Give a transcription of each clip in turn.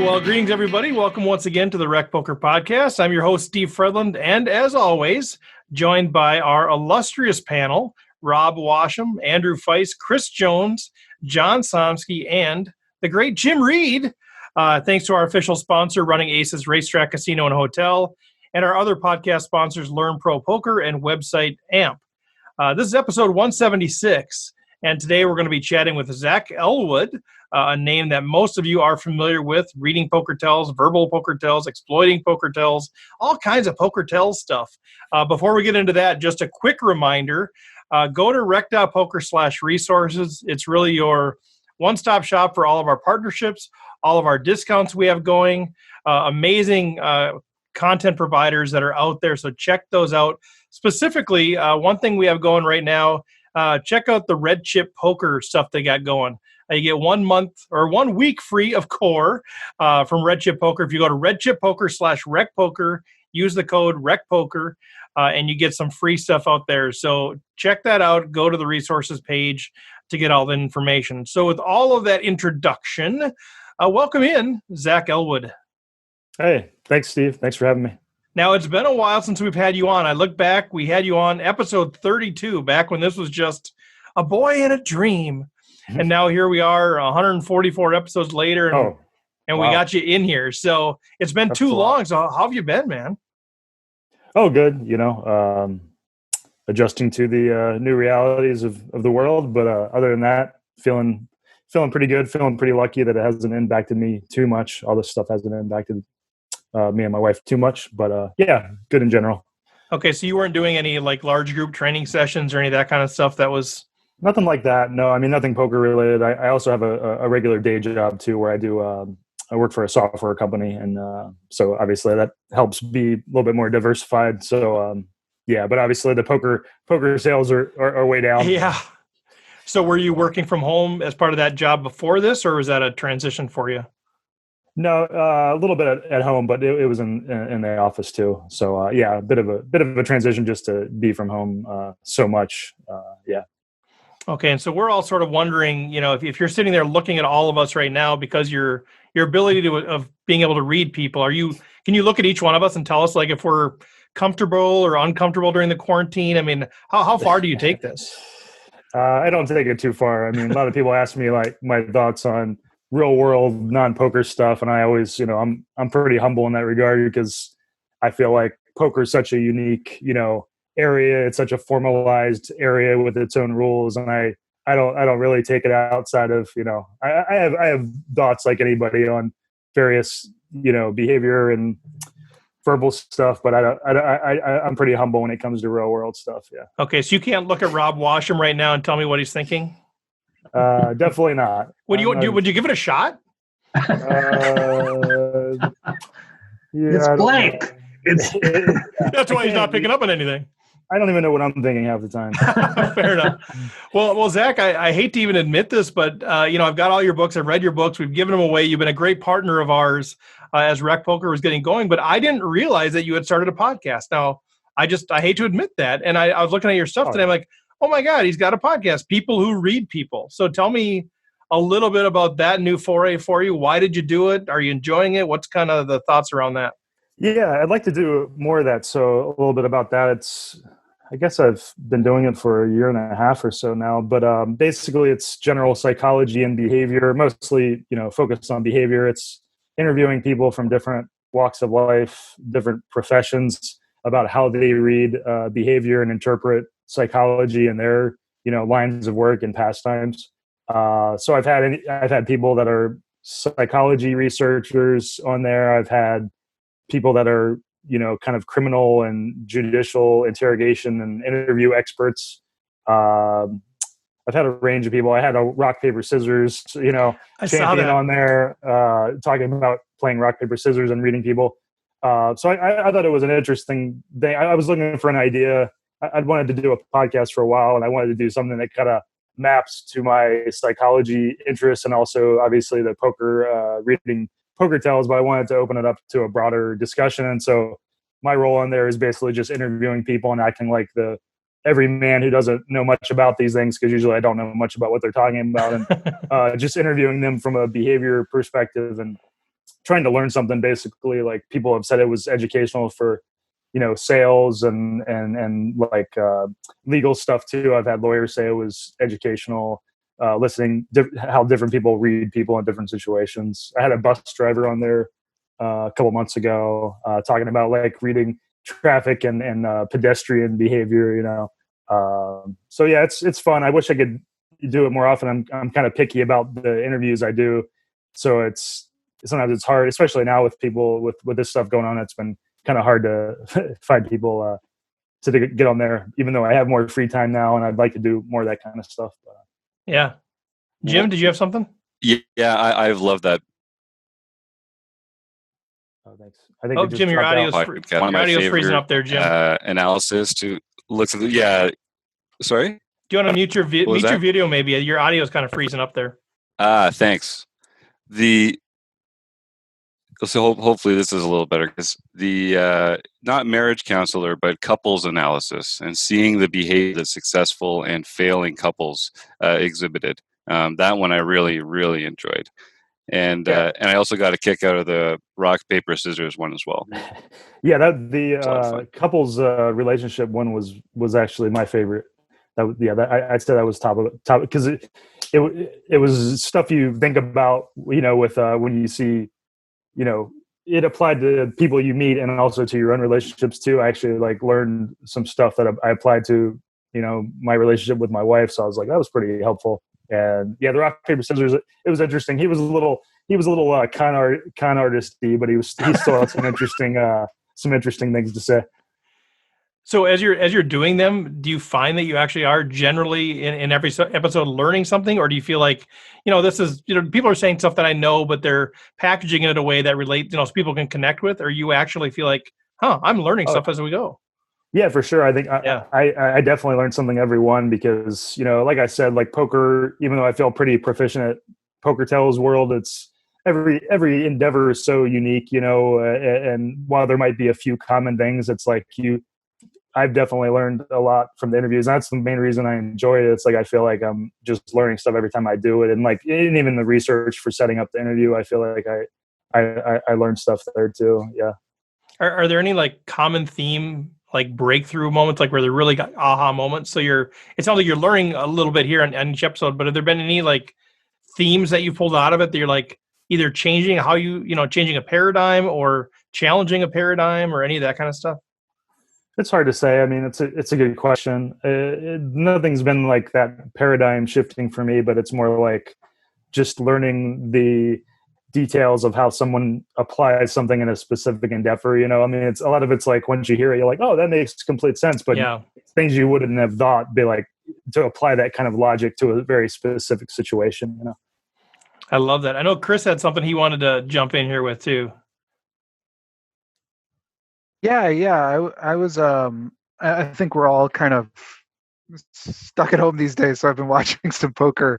well, greetings, everybody. Welcome once again to the RecPoker podcast. I'm your host, Steve Fredland, and as always, joined by our illustrious panel, Rob Washam, Andrew Feist, Chris Jones, John Somsky, and the great Jim Reed. Thanks to our official sponsor, Running Aces Racetrack, Casino, and Hotel, and our other podcast sponsors, Learn Pro Poker and website AMP. This is episode 176, and today we're going to be chatting with Zach Elwood, a name that most of you are familiar with, reading poker tells, verbal poker tells, exploiting poker tells, all kinds of poker tells stuff. Before we get into that, just a quick reminder, go to rec.poker/resources. It's really your one-stop shop for all of our partnerships, all of our discounts we have going, amazing content providers that are out there, so check those out. Specifically, one thing we have going right now, check out the Red Chip Poker stuff they got going. You get 1 month or 1 week free of core from Red Chip Poker. If you go to rec.poker/RecPoker, use the code RecPoker, and you get some free stuff out there. So check that out. Go to the resources page to get all the information. So with all of that introduction, welcome in Zach Elwood. Hey, thanks, Steve. Thanks for having me. Now, it's been a while since we've had you on. I look back, we had you on episode 32, back when this was just a boy in a dream. And now here we are 144 episodes later, and we got you in here. So it's been too long. So how have you been, man? Oh, good. You know, adjusting to the new realities of the world. But other than that, feeling pretty good, feeling pretty lucky that it hasn't impacted me too much. All this stuff hasn't impacted me and my wife too much. But yeah, good in general. Okay, so you weren't doing any like large group training sessions or any of that kind of stuff that was... Nothing like that. No, I mean, nothing poker related. I also have a regular day job too, where I do, I work for a software company. And so obviously that helps be a little bit more diversified. So yeah, but obviously the poker sales are way down. Yeah. So were you working from home as part of that job before this, or was that a transition for you? No, a little bit at home, but it was in the office too. So yeah, a bit of a transition just to be from home so much. Yeah. Okay, and so we're all sort of wondering, you know, if you're sitting there looking at all of us right now, because your ability of being able to read people, can you look at each one of us and tell us like if we're comfortable or uncomfortable during the quarantine? I mean, how far do you take this? I don't take it too far. I mean, a lot of people ask me like my thoughts on real world non-poker stuff, and I always, you know, I'm pretty humble in that regard because I feel like poker is such a unique, you know, area. It's such a formalized area with its own rules, and I don't really take it outside of, you know, I have thoughts like anybody on various, you know, behavior and verbal stuff, but I'm pretty humble when it comes to real world stuff. Yeah. Okay, so you can't look at Rob Washam right now and tell me what he's thinking? Definitely not. Would you give it a shot? Yeah, it's blank. That's why he's not picking up on anything. I don't even know what I'm thinking half the time. Fair enough. Well, Zach, I hate to even admit this, but you know, I've got all your books. I've read your books. We've given them away. You've been a great partner of ours as RecPoker was getting going. But I didn't realize that you had started a podcast. Now, I hate to admit that. And I was looking at your stuff today. I'm like, oh my God, he's got a podcast. People who read people. So tell me a little bit about that new foray for you. Why did you do it? Are you enjoying it? What's kind of the thoughts around that? Yeah, I'd like to do more of that. So a little bit about that. I guess I've been doing it for a year and a half or so now, but basically it's general psychology and behavior, mostly, you know, focused on behavior. It's interviewing people from different walks of life, different professions about how they read behavior and interpret psychology in their, you know, lines of work and pastimes. So I've had people that are psychology researchers on there. I've had people that are, you know, kind of criminal and judicial interrogation and interview experts. I've had a range of people. I had a rock, paper, scissors, you know, champion on there, talking about playing rock, paper, scissors and reading people. So I thought it was an interesting thing. I was looking for an idea. I'd wanted to do a podcast for a while, and I wanted to do something that kind of maps to my psychology interests and also obviously the poker, reading poker tells, but I wanted to open it up to a broader discussion. And so my role on there is basically just interviewing people and acting like the every man who doesn't know much about these things, because usually I don't know much about what they're talking about, and just interviewing them from a behavior perspective and trying to learn something. Basically, like people have said it was educational for, sales and like legal stuff too. I've had lawyers say it was educational, listening how different people read people in different situations. I had a bus driver on there a couple months ago talking about like reading traffic and pedestrian behavior. So yeah, it's fun. I wish I could do it more often. I'm kind of picky about the interviews I do, so sometimes it's hard, especially now with people with this stuff going on. It's been kind of hard to find people to get on there, even though I have more free time now and I'd like to do more of that kind of stuff. Yeah. Jim, did you have something? Yeah, I've loved that. Oh, thanks. I think Jim, your audio's freezing up there, Jim. Analysis to look at sorry? Do you want to mute your video maybe? Your audio is kind of freezing up there. Thanks. So hopefully this is a little better, because the not marriage counselor but couples analysis and seeing the behavior that successful and failing couples exhibited. That one I really, really enjoyed. And I also got a kick out of the rock, paper, scissors one as well. Yeah, that the couples relationship one was actually my favorite. I'd say that was top because it was stuff you think about, with when you see, it applied to people you meet and also to your own relationships too. I actually like learned some stuff that I applied to, my relationship with my wife. So I was like, that was pretty helpful. And yeah, the rock, paper, scissors, it was interesting. He was a little con artisty, but he still had some interesting things to say. So as you're doing them, do you find that you actually are generally in every episode learning something, or do you feel like, this is, people are saying stuff that I know, but they're packaging it in a way that relates, so people can connect with, or you actually feel like, I'm learning stuff as we go? Yeah, for sure. I think I definitely learned something every one because, like I said, like poker, even though I feel pretty proficient at poker tells world, it's every endeavor is so unique, and while there might be a few common things, it's like I've definitely learned a lot from the interviews. That's the main reason I enjoy it. It's like I feel like I'm just learning stuff every time I do it, and like even the research for setting up the interview, I feel like I learned stuff there too. Yeah. Are there any like common theme, like breakthrough moments, like where they're really got aha moments? So it sounds like you're learning a little bit here on each episode, but have there been any like themes that you pulled out of it that you're like either changing how changing a paradigm or challenging a paradigm or any of that kind of stuff? It's hard to say. I mean, it's a good question. Nothing's been like that paradigm shifting for me, but it's more like just learning the details of how someone applies something in a specific endeavor. I mean, it's a lot of it's like once you hear it, you're like, oh, that makes complete sense. But things you wouldn't have thought, be like to apply that kind of logic to a very specific situation. I love that. I know Chris had something he wanted to jump in here with too. Yeah. I was. I think we're all kind of stuck at home these days, so I've been watching some poker.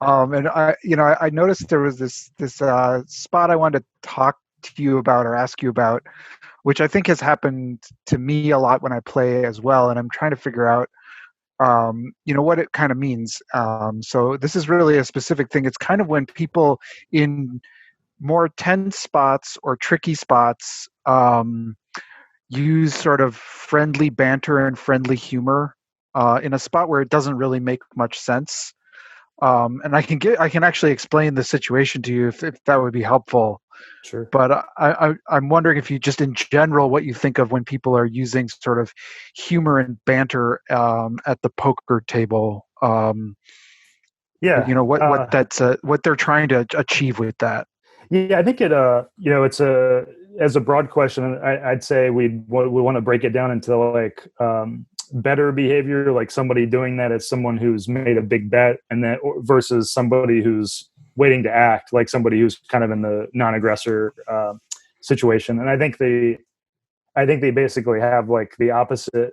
And I noticed there was this spot I wanted to talk to you about or ask you about, which I think has happened to me a lot when I play as well. And I'm trying to figure out, what it kind of means. So this is really a specific thing. It's kind of when people in more tense spots or tricky spots use sort of friendly banter and friendly humor in a spot where it doesn't really make much sense. And I can actually explain the situation to you if that would be helpful. Sure. But I'm wondering if you just in general what you think of when people are using sort of humor and banter at the poker table. What they're trying to achieve with that. Yeah, I think it's as a broad question. I'd say we want to break it down into like better behavior, like somebody doing that as someone who's made a big bet, and that versus somebody who's waiting to act, like somebody who's kind of in the non-aggressor situation. And I think they basically have like the opposite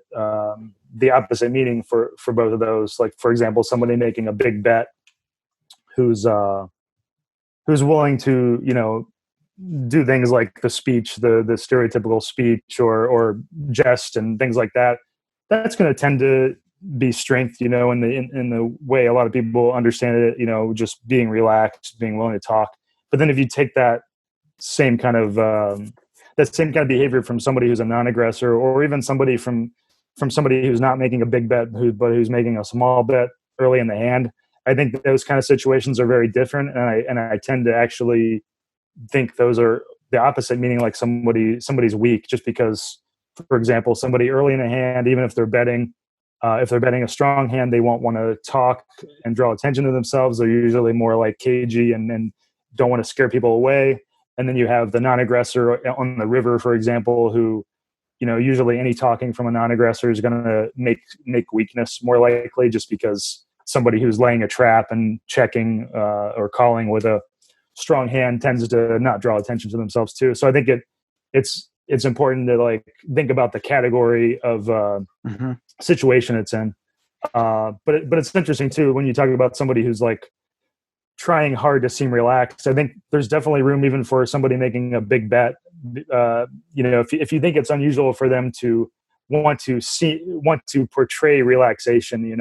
meaning for both of those. Like for example, somebody making a big bet who's willing to do things like the speech, the stereotypical speech or jest and things like that. That's going to tend to be strength, in the way a lot of people understand it, just being relaxed, being willing to talk. But then if you take that same kind of behavior from somebody who's a non-aggressor, or even somebody from somebody who's not making a big bet, but who's making a small bet early in the hand. I think those kind of situations are very different, and I tend to actually think those are the opposite, meaning like somebody's weak just because, for example, somebody early in a hand, even if they're betting a strong hand, they won't want to talk and draw attention to themselves. They're usually more like cagey and don't want to scare people away. And then you have the non-aggressor on the river, for example, who, usually any talking from a non-aggressor is going to make weakness more likely, just because somebody who's laying a trap and checking or calling with a strong hand tends to not draw attention to themselves too. So I think it's important to like think about the category of situation it's in. But it's interesting too when you talk about somebody who's like trying hard to seem relaxed. I think there's definitely room even for somebody making a big bet. If you think it's unusual for them to want to portray relaxation,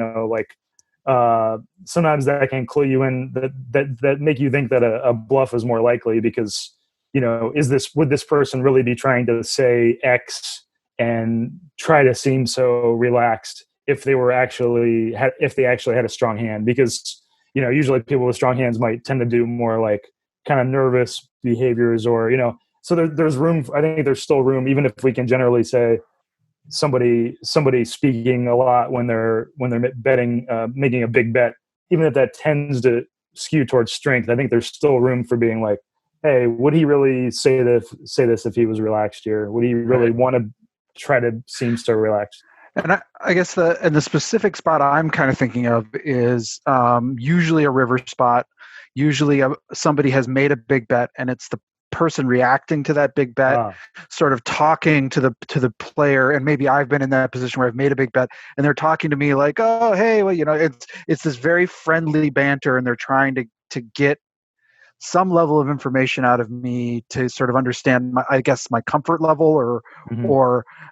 sometimes that can clue you in, that make you think that a bluff is more likely, because would this person really be trying to say X and try to seem so relaxed if they actually had a strong hand? Because usually people with strong hands might tend to do more like kind of nervous behaviors, or so there's room. I think there's still room, even if we can generally say somebody speaking a lot when they're betting, making a big bet, even if that tends to skew towards strength. I think there's still room for being like, hey, would he really say this if he was relaxed here? Would he really want to try to seem so relaxed? And I guess the specific spot I'm kind of thinking of is usually a river spot. Usually somebody has made a big bet, and it's the person reacting to that big bet, sort of talking to the player. And maybe I've been in that position where I've made a big bet, and they're talking to me like, "Oh, hey, well, it's this very friendly banter, and they're trying to get some level of information out of me to sort of understand my comfort level, or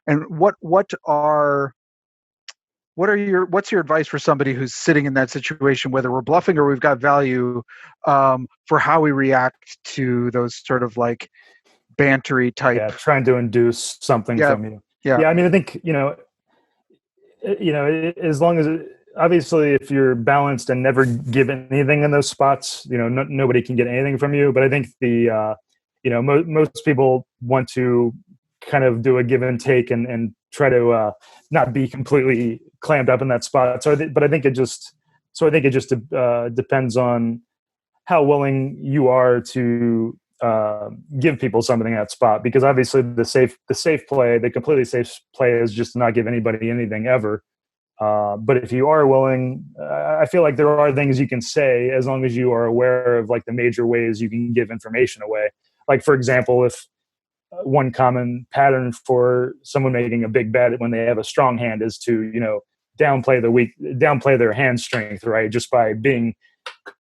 and what's your advice for somebody who's sitting in that situation, whether we're bluffing or we've got value, for how we react to those sort of like bantery type, trying to induce something from you. I mean, I think as long as obviously if you're balanced and never give anything in those spots, nobody can get anything from you. But I think most people want to kind of do a give and take and try to not be completely clammed up in that spot. So I think it just depends on how willing you are to give people something in that spot, because obviously the completely safe play is just to not give anybody anything ever. But if you are willing, I feel like there are things you can say as long as you are aware of like the major ways you can give information away. Like, for example, if one common pattern for someone making a big bet when they have a strong hand is to, downplay their hand strength, right? Just by being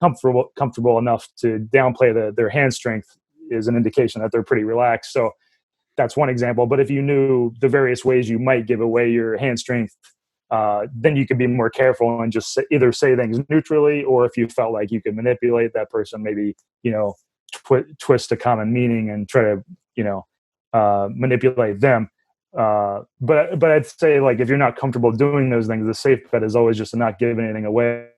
comfortable enough to downplay their hand strength is an indication that they're pretty relaxed. So that's one example. But if you knew the various ways you might give away your hand strength, then you could be more careful and just either say things neutrally, or if you felt like you could manipulate that person, maybe, twist a common meaning and try to, manipulate them. But I'd say, like, if you're not comfortable doing those things, the safe bet is always just to not give anything away.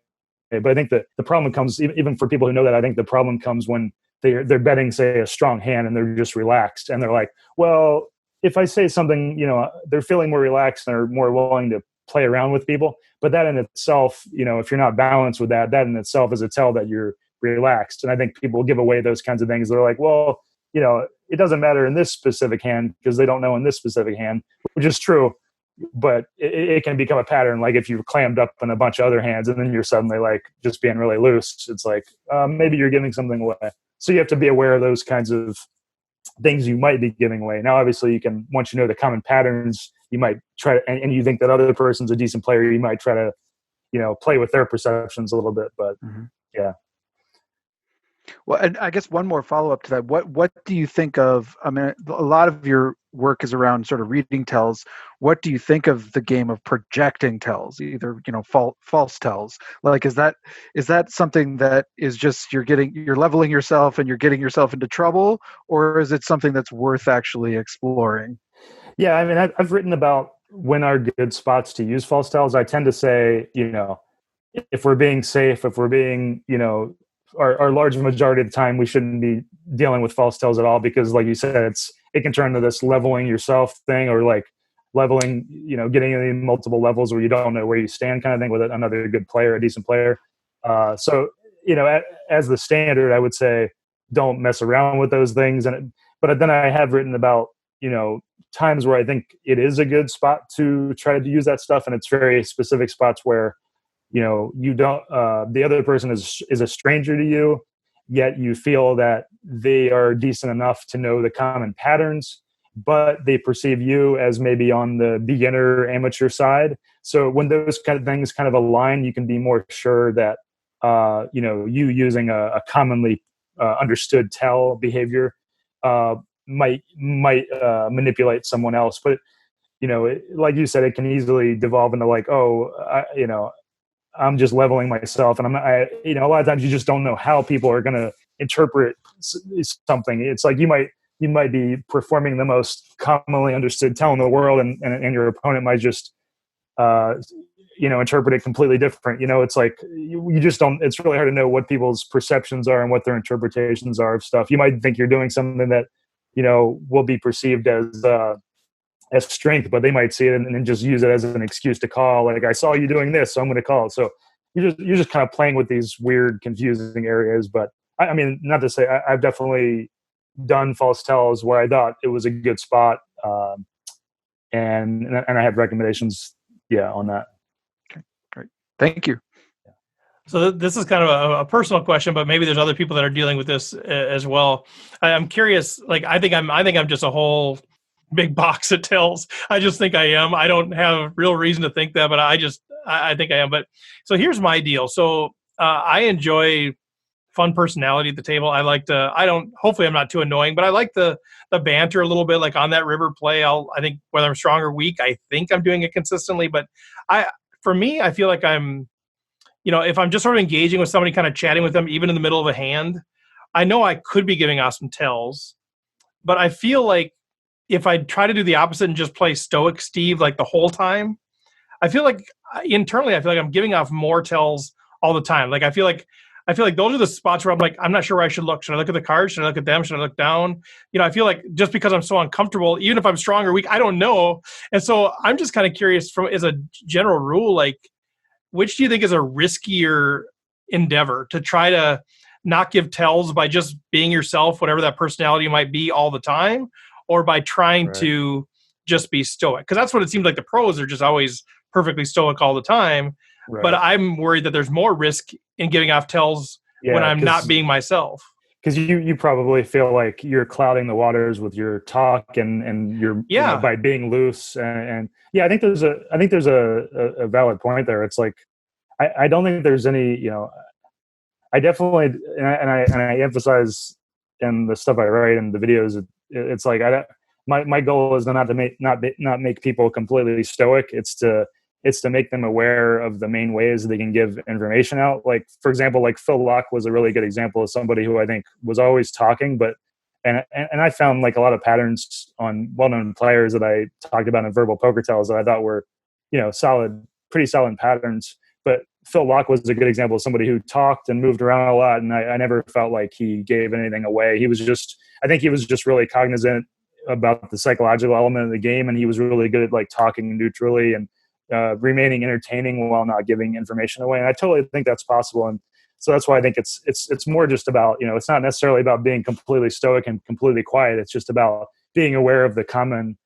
But I think that the problem comes, even for people who know that, I think the problem comes when they're betting, say, a strong hand, and they're just relaxed, and they're like, well, if I say something, they're feeling more relaxed and are more willing to play around with people. But that in itself, if you're not balanced with that in itself is a tell that you're relaxed. And I think people give away those kinds of things. They're like, well, it doesn't matter in this specific hand because they don't know in this specific hand, which is true. But it can become a pattern. Like if you've clammed up in a bunch of other hands and then you're suddenly like just being really loose, it's like maybe you're giving something away. So you have to be aware of those kinds of things you might be giving away. Now, obviously, you can, once you know the common patterns, you might try to, and you think that other person's a decent player, you might try to, play with their perceptions a little bit. But yeah. Well, and I guess one more follow up to that. What do you think of? I mean, a lot of your work is around sort of reading tells. What do you think of the game of projecting tells? Either false tells. Like, is that something that is just you're leveling yourself and you're getting yourself into trouble, or is it something that's worth actually exploring? Yeah, I mean, I've written about when are good spots to use false tells. I tend to say, if we're being safe, if we're being, our large majority of the time, we shouldn't be dealing with false tells at all, because like you said, it can turn into this leveling yourself thing, or like leveling, getting in multiple levels where you don't know where you stand kind of thing with another good player, a decent player. So, as the standard, I would say don't mess around with those things. But then I have written about, times where I think it is a good spot to try to use that stuff. And it's very specific spots where, you don't, the other person is a stranger to you, yet you feel that they are decent enough to know the common patterns, but they perceive you as maybe on the beginner amateur side. So when those kind of things kind of align, you can be more sure that, you using a commonly understood tell behavior, might manipulate someone else. But like you said, it can easily devolve into like, I'm just leveling myself, and a lot of times you just don't know how people are going to interpret something. It's like you might be performing the most commonly understood tell in the world, and your opponent might just interpret it completely different. It's like you just don't. It's really hard to know what people's perceptions are and what their interpretations are of stuff. You might think you're doing something that will be perceived as strength, but they might see it and then just use it as an excuse to call. Like, I saw you doing this, so I'm going to call it. So you're just kind of playing with these weird, confusing areas. But I mean, not to say I've definitely done false tells where I thought it was a good spot, and I have recommendations, on that. Okay, great, thank you. So this is kind of a personal question, but maybe there's other people that are dealing with this as well. I'm curious. Like, I think I'm just a whole big box of tells. I just think I am. I don't have real reason to think that, but I think I am. But so here's my deal. So I enjoy fun personality at the table. I like to. Hopefully I'm not too annoying, but I like the banter a little bit. Like on that river play, I think whether I'm strong or weak, I think I'm doing it consistently. But for me, I feel like I'm. If I'm just sort of engaging with somebody, kind of chatting with them, even in the middle of a hand, I know I could be giving off some tells, but I feel like if I try to do the opposite and just play stoic Steve like the whole time, I feel like internally, I feel like I'm giving off more tells all the time. Like I feel like those are the spots where I'm like, I'm not sure where I should look. Should I look at the cards? Should I look at them? Should I look down? I feel like just because I'm so uncomfortable, even if I'm strong or weak, I don't know. And so I'm just kind of curious as a general rule, like, which do you think is a riskier endeavor, to try to not give tells by just being yourself, whatever that personality might be all the time, or by trying to just be stoic? Because that's what it seems like the pros are, just always perfectly stoic all the time. Right. But I'm worried that there's more risk in giving off tells when I'm not being myself. Because you probably feel like you're clouding the waters with your talk and you're by being loose and I think there's a valid point there. It's like I don't think there's any I definitely and I emphasize in the stuff I write and the videos. It's like my goal is not make people completely stoic. It's to make them aware of the main ways they can give information out. Like, for example, like Phil Locke was a really good example of somebody who I think was always talking, but and I found like a lot of patterns on well-known players that I talked about in verbal poker tells that I thought were, pretty solid patterns. But Phil Locke was a good example of somebody who talked and moved around a lot, and I never felt like he gave anything away. I think he was just really cognizant about the psychological element of the game, and he was really good at like talking neutrally and remaining entertaining while not giving information away. And I totally think that's possible. And so that's why I think it's more just about, it's not necessarily about being completely stoic and completely quiet. It's just about being aware of the common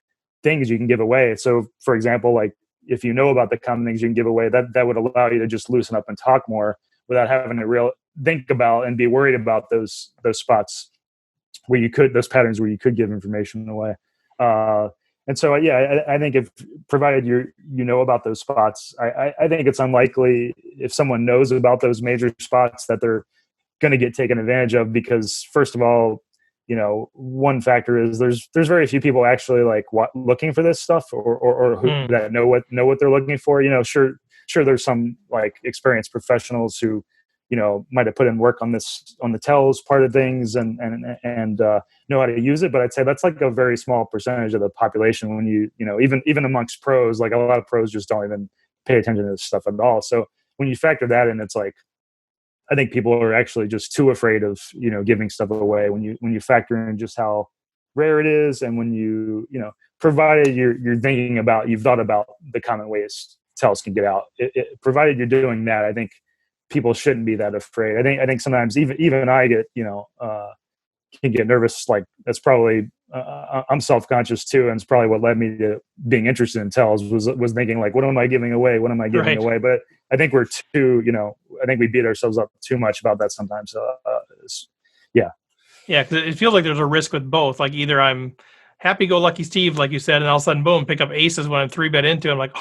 things you can give away. So for example, like if you know about the common things you can give away, that would allow you to just loosen up and talk more without having to real think about and be worried about those spots where those patterns where you could give information away. And so, I think if provided you know about those spots, I think it's unlikely if someone knows about those major spots that they're going to get taken advantage of, because first of all, one factor is there's very few people actually like looking for this stuff, or who that know what they're looking for. Sure, there's some like experienced professionals who might have put in work on the tells part of things and know how to use it, but I'd say that's like a very small percentage of the population. When even amongst pros, like a lot of pros just don't even pay attention to this stuff at all. So when you factor that in, it's like, I think people are actually just too afraid of giving stuff away when you factor in just how rare it is, and when provided you've thought about the common ways tells can get out. Provided you're doing that, I think people shouldn't be that afraid. I think sometimes even I get can get nervous. Like that's probably I'm self-conscious too, and it's probably what led me to being interested in tells was thinking like, what am I giving away? What am I giving away? But I think we're too, I think we beat ourselves up too much about that sometimes. Yeah, because it feels like there's a risk with both. Like either I'm happy-go-lucky Steve, like you said, and all of a sudden, boom, pick up aces when I'm 3-bet into. I'm like,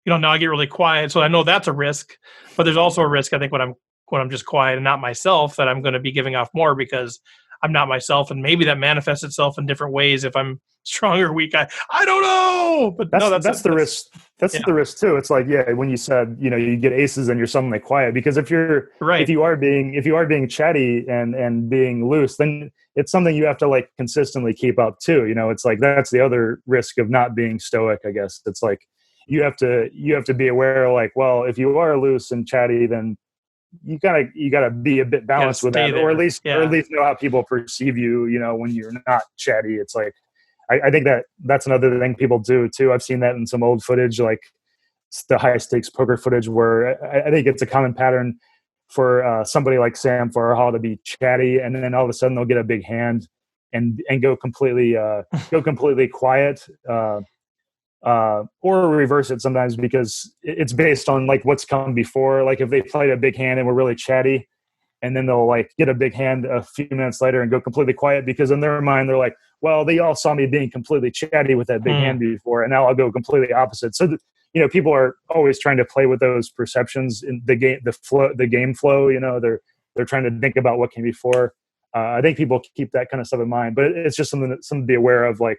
now I get really quiet. So I know that's a risk, but there's also a risk, I think, when I'm just quiet and not myself, that I'm going to be giving off more because I'm not myself, and maybe that manifests itself in different ways if I'm strong or weak. I don't know, but that's the risk. That's the risk too. It's like, when you said you get aces and you're suddenly quiet, because if you are being chatty and being loose, then it's something you have to like consistently keep up too. It's like that's the other risk of not being stoic, I guess. It's like you have to be aware, like, well, if you are loose and chatty, then you gotta be a bit balanced with that, or at least know how people perceive you. When you're not chatty, it's like I think that's another thing people do too. I've seen that in some old footage, like the high stakes poker footage, where I think it's a common pattern for somebody like Sam Farhall to be chatty, and then all of a sudden they'll get a big hand and go completely quiet. Or reverse it sometimes, because it's based on like what's come before. Like if they played a big hand and were really chatty, and then they'll like get a big hand a few minutes later and go completely quiet, because in their mind they're like, well, they all saw me being completely chatty with that big hand before, and now I'll go completely opposite. So people are always trying to play with those perceptions in the game, the game flow. They're trying to think about what came before. I think people keep that kind of stuff in mind, but it's just something to be aware of. Like,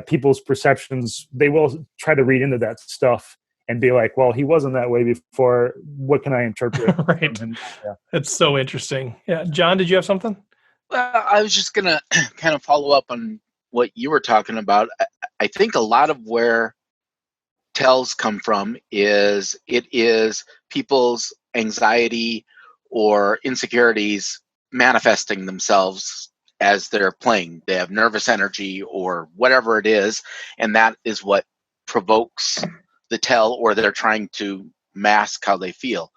people's perceptions, they will try to read into that stuff and be like, well, he wasn't that way before. What can I interpret? Right. It's so interesting. Yeah. John, did you have something? Well, I was just going to kind of follow up on what you were talking about. I think a lot of where tells come from is people's anxiety or insecurities manifesting themselves as they're playing. They have nervous energy or whatever it is, and that is what provokes the tell, or they're trying to mask how they feel.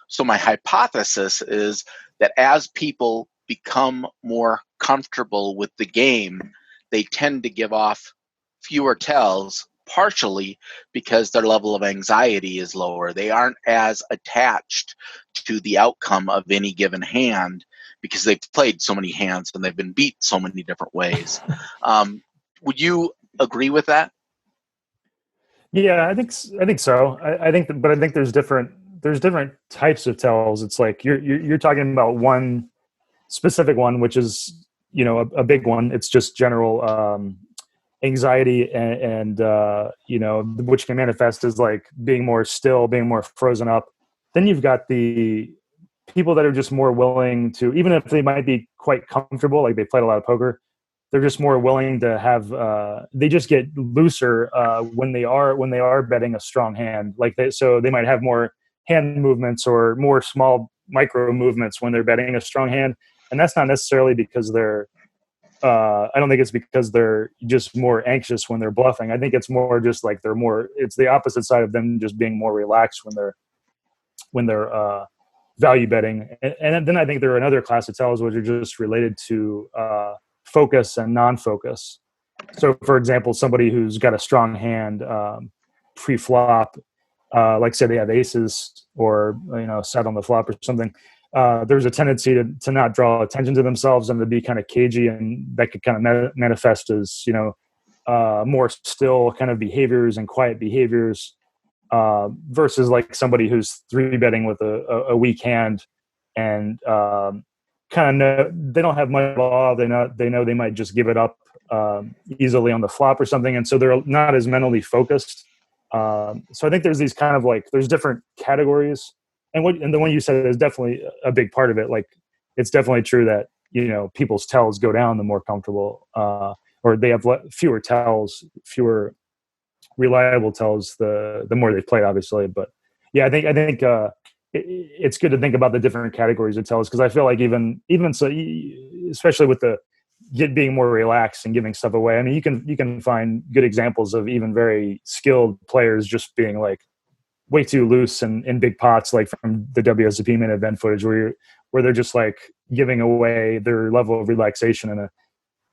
So my hypothesis is that as people become more comfortable with the game, they tend to give off fewer tells, partially because their level of anxiety is lower. They aren't as attached to the outcome of any given hand, because they've played so many hands and they've been beat so many different ways. Would you agree with that? Yeah, I think so. I think there's different types of tells. It's like you're talking about one specific one, which is a big one. It's just general anxiety and which can manifest as like being more still, being more frozen up. Then you've got the people that are just more willing to, even if they might be quite comfortable, like they played a lot of poker, they're just more willing to have. They just get looser when they are betting a strong hand. So they might have more hand movements or more small micro movements when they're betting a strong hand, and that's not necessarily because they're. I don't think it's because they're just more anxious when they're bluffing. I think it's more just like it's the opposite side of them just being more relaxed when they're value betting. And then I think there are another class of tells which are just related to focus and non-focus. So for example, somebody who's got a strong hand pre-flop, like say they have aces or set on the flop or something, there's a tendency to not draw attention to themselves and to be kind of cagey, and that could kind of manifest as more still kind of behaviors and quiet behaviors, versus like somebody who's 3-betting with a weak hand and kind of they don't have much law. They know they might just give it up easily on the flop or something, and so they're not as mentally focused. So I think there's these kind of like there's different categories, and the one you said is definitely a big part of it. Like it's definitely true that people's tells go down the more comfortable, or they have fewer tells, fewer reliable tells the more they play, obviously. But yeah, I think it's good to think about the different categories of tells, because I feel like even so, especially with the being more relaxed and giving stuff away. I mean, you can find good examples of even very skilled players just being like way too loose and in big pots, like from the WSOP main event footage, where they're just like giving away their level of relaxation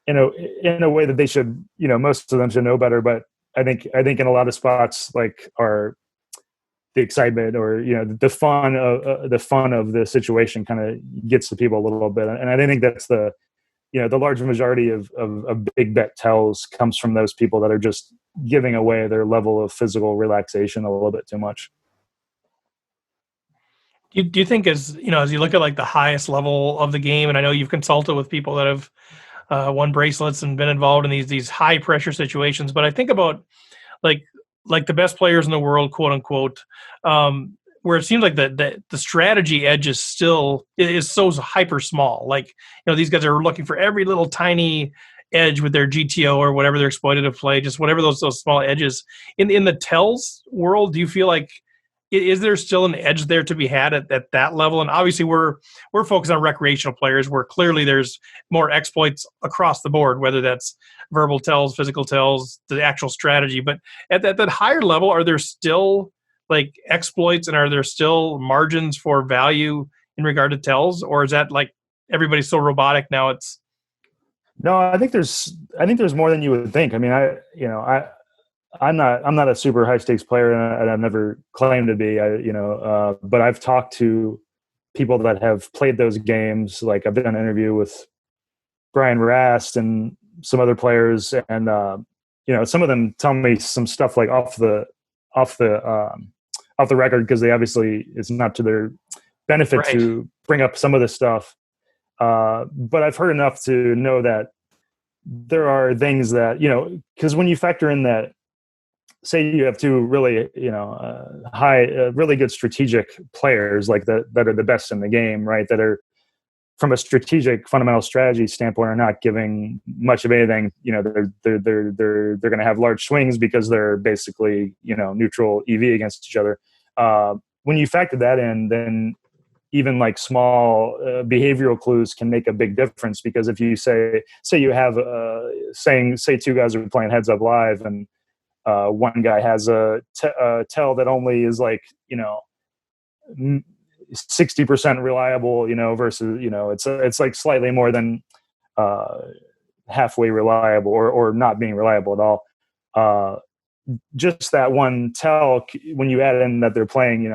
in a way that they should, most of them should know better. But I think in a lot of spots, like are the excitement or the fun of the situation kind of gets to people a little bit, and I think that's the large majority of big bet tells comes from those people that are just giving away their level of physical relaxation a little bit too much. Do you think as you look at like the highest level of the game, and I know you've consulted with people that have won bracelets and been involved in these high pressure situations, but I think about like the best players in the world, quote unquote, where it seems like the strategy edge is still is so hyper small. Like these guys are looking for every little tiny edge with their GTO or whatever their exploitative play, just whatever those small edges. In the tells world, do you feel like is there still an edge there to be had at that level? And obviously we're focused on recreational players where clearly there's more exploits across the board, whether that's verbal tells, physical tells, the actual strategy. But at that higher level, are there still like exploits and are there still margins for value in regard to tells? Or is that like everybody's so robotic now No, I think there's more than you would think. I mean, I'm not a super high stakes player, and I've never claimed to be. But I've talked to people that have played those games. Like I've done an interview with Brian Rast and some other players, and some of them tell me some stuff like off the record, because they obviously it's not to their benefit Right. to bring up some of this stuff. But I've heard enough to know that there are things that because when you factor in that, say you have two really, really good strategic players like that are the best in the game, right? That are from a strategic fundamental strategy standpoint are not giving much of anything. They're going to have large swings because they're basically neutral EV against each other. When you factor that in, then even like small behavioral clues can make a big difference, because if you say you have say two guys are playing heads up live and one guy has a tell that only is like 60% reliable, versus it's like slightly more than halfway reliable or not being reliable at all. Just that one tell, when you add in that they're playing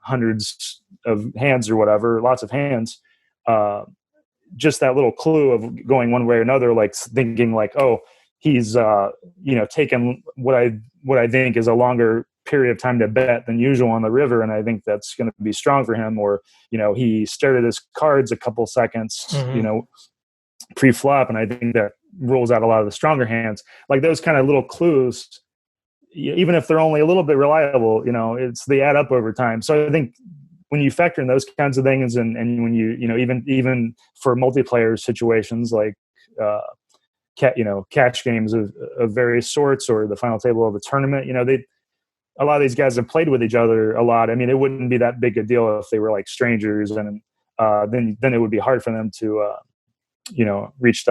hundreds of hands or whatever, lots of hands, just that little clue of going one way or another, like thinking like, oh, he's taken what I think is a longer period of time to bet than usual on the river, and I think that's going to be strong for him. Or he stared at his cards a couple seconds, pre-flop, and I think that rules out a lot of the stronger hands. Like those kind of little clues, even if they're only a little bit reliable, they add up over time. So I think when you factor in those kinds of things, and when you even for multiplayer situations like cash games of various sorts, or the final table of a tournament, a lot of these guys have played with each other a lot. I mean, it wouldn't be that big a deal if they were like strangers, and then it would be hard for them to reach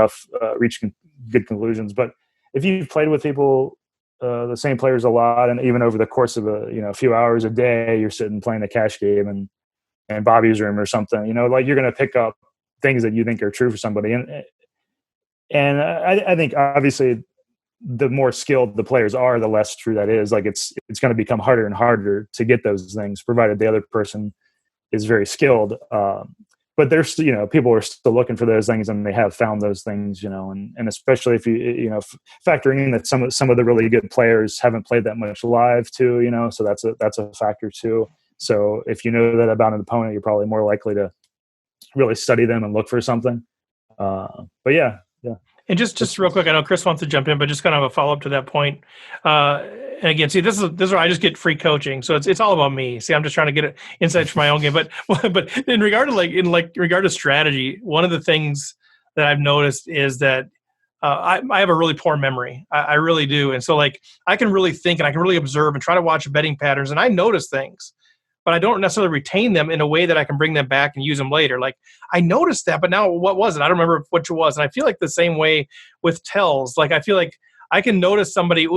good conclusions. But if you've played with people, the same players a lot, and even over the course of a few hours a day, you're sitting playing a cash game and Bobby's room or something, like you're going to pick up things that you think are true for somebody. And I think obviously the more skilled the players are, the less true that is. Like it's going to become harder and harder to get those things, provided the other person is very skilled. But there's people are still looking for those things, and they have found those things, and especially if you factoring in that some of the really good players haven't played that much live too, so that's a factor too. So if you know that about an opponent, you're probably more likely to really study them and look for something. But yeah. And just real quick, I know Chris wants to jump in, but just kind of a follow up to that point. And again, see, this is where I just get free coaching, so it's all about me. See, I'm just trying to get insights for my own game. But in regard to strategy, one of the things that I've noticed is that I have a really poor memory. I really do, and so like I can really think and I can really observe and try to watch betting patterns, and I notice things, but I don't necessarily retain them in a way that I can bring them back and use them later. Like I noticed that, but now what was it? I don't remember which it was. And I feel like the same way with tells. Like I feel like I can notice somebody,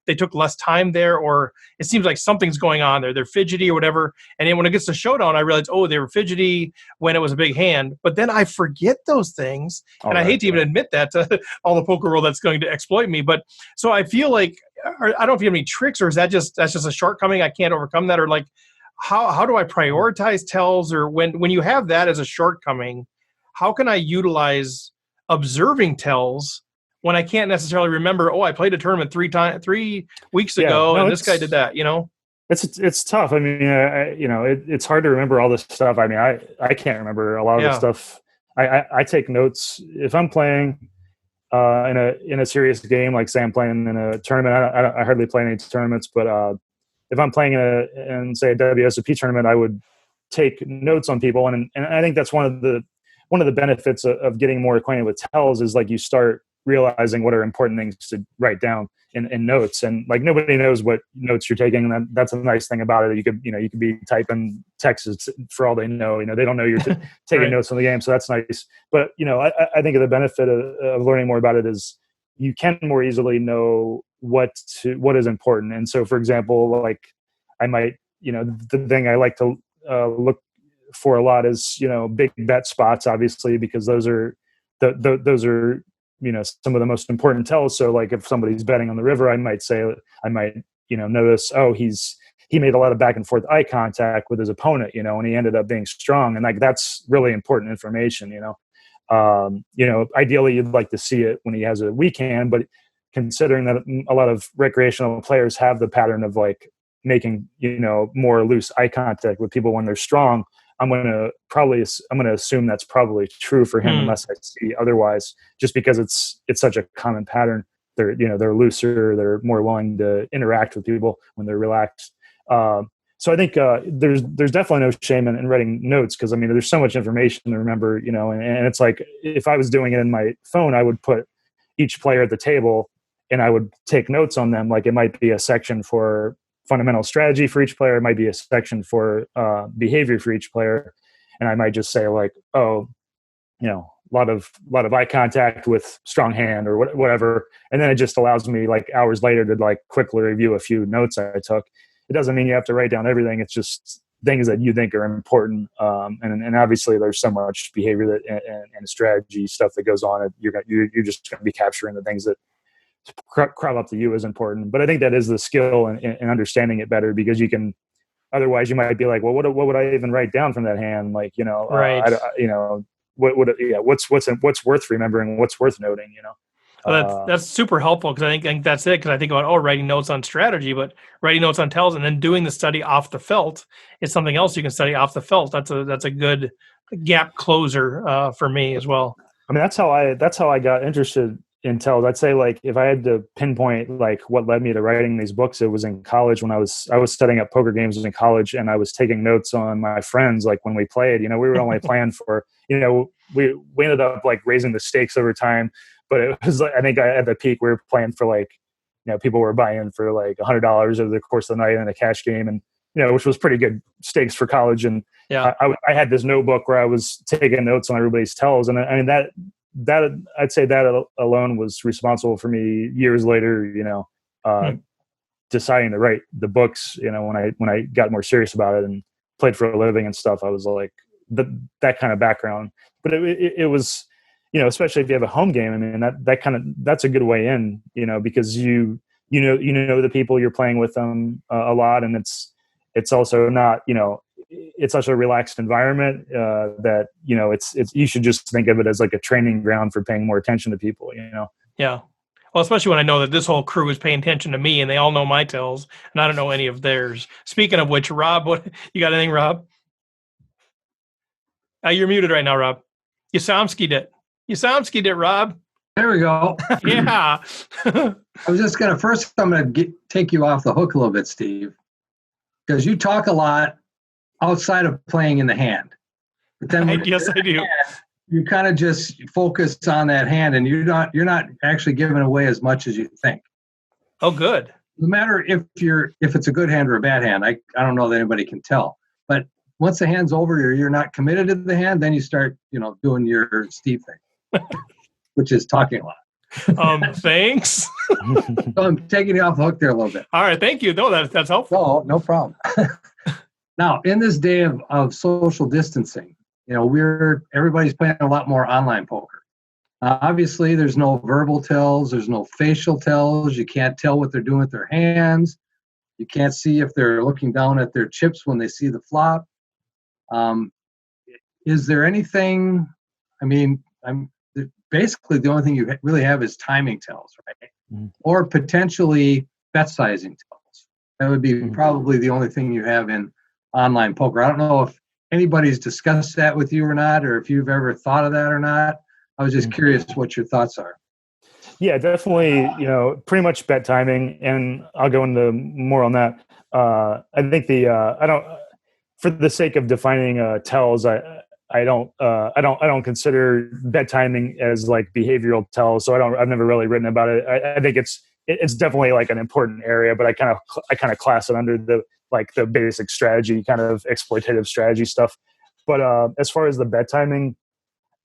they took less time there, or it seems like something's going on there. They're fidgety or whatever. And then when it gets to showdown, I realize, they were fidgety when it was a big hand. But then I forget those things. And I hate to even admit that to all the poker world that's going to exploit me. But so I feel like, I don't know if you have any tricks, or is that's just a shortcoming? I can't overcome that, or like, how do I prioritize tells, or when you have that as a shortcoming, how can I utilize observing tells when I can't necessarily remember, I played a tournament 3 weeks ago and this guy did that, It's tough. I mean, it's hard to remember all this stuff. I mean, I can't remember a lot of the stuff. I take notes if I'm playing in a serious game, like say I'm playing in a tournament. I hardly play any tournaments, but if I'm playing in say a WSOP tournament, I would take notes on people, and I think that's one of the benefits of getting more acquainted with tells is like you start realizing what are important things to write down in notes, and like nobody knows what notes you're taking, and that's a nice thing about it. You could be typing texts for all they know. They don't know you're taking right. notes on the game, so that's nice. But I think the benefit of learning more about it is you can more easily know what is important. And so, for example, like I might, the thing I like to look for a lot is big bet spots, obviously, because those are those are some of the most important tells. So like if somebody's betting on the river, I might notice, he made a lot of back and forth eye contact with his opponent, and he ended up being strong, and like that's really important information. Ideally you'd like to see it when he has a weak hand, but considering that a lot of recreational players have the pattern of like making more loose eye contact with people when they're strong, I'm going to assume that's probably true for him, unless I see otherwise, just because it's such a common pattern. They're looser, they're more willing to interact with people when they're relaxed. So I think there's definitely no shame in writing notes, because I mean there's so much information to remember, and it's like if I was doing it in my phone, I would put each player at the table and I would take notes on them. Like it might be a section for fundamental strategy for each player, it might be a section for behavior for each player, and I might just say like, a lot of eye contact with strong hand or whatever, and then it just allows me like hours later to like quickly review a few notes I took. It doesn't mean you have to write down everything. It's just things that you think are important, and obviously there's so much behavior and strategy stuff that goes on. You're just going to be capturing the things that crop up to you as important. But I think that is the skill in understanding it better, because you can. Otherwise, you might be like, well, what would I even write down from that hand? Like, right. What's worth remembering? What's worth noting? Well, that's super helpful, because I think that's it. Because I think about writing notes on strategy, but writing notes on tells and then doing the study off the felt is something else you can study off the felt. That's a good gap closer for me as well. I mean, that's how I got interested in tells. I'd say like if I had to pinpoint like what led me to writing these books, it was in college when I was setting up poker games in college, and I was taking notes on my friends. Like when we played, we were only playing for, we ended up like raising the stakes over time. But it was like, I think at the peak we were playing for like, people were buying for like $100 over the course of the night in a cash game, and which was pretty good stakes for college. And I had this notebook where I was taking notes on everybody's tells, and I mean that I'd say that alone was responsible for me years later, deciding to write the books. When I got more serious about it and played for a living and stuff, I was like that kind of background. But it was. Especially if you have a home game, I mean that's a good way in, because you know the people you're playing with them a lot, and it's also not, it's such a relaxed environment that it's you should just think of it as like a training ground for paying more attention to people. Yeah. Well, especially when I know that this whole crew is paying attention to me and they all know my tells and I don't know any of theirs. Speaking of which, Rob, what you got anything, Rob? You're muted right now, Rob. You Somski'd it, Rob. There we go. Yeah. I was just going to, first, I'm going to take you off the hook a little bit, Steve, because you talk a lot outside of playing in the hand. But then Yes, I do. You kind of just focus on that hand, and you're not actually giving away as much as you think. Oh, good. No matter if it's a good hand or a bad hand, I don't know that anybody can tell. But once the hand's over, you're not committed to the hand, then you start, doing your Steve thing, which is talking a lot. Thanks. So I'm taking you off the hook there a little bit. All right, thank you. No, that's helpful. No problem. Now, in this day of social distancing, everybody's playing a lot more online poker. Obviously, there's no verbal tells, there's no facial tells. You can't tell what they're doing with their hands. You can't see if they're looking down at their chips when they see the flop. Is there anything? Basically the only thing you really have is timing tells, right? Mm-hmm. Or potentially bet sizing tells. That would be probably the only thing you have in online poker. I don't know if anybody's discussed that with you or not, or if you've ever thought of that or not. I was just curious what your thoughts are. Yeah, definitely, pretty much bet timing, and I'll go into more on that. I think for the sake of defining tells, I don't consider bet timing as like behavioral tells. So I've never really written about it. I think it's definitely like an important area, but I kind of class it under the basic strategy, kind of exploitative strategy stuff. But as far as the bet timing,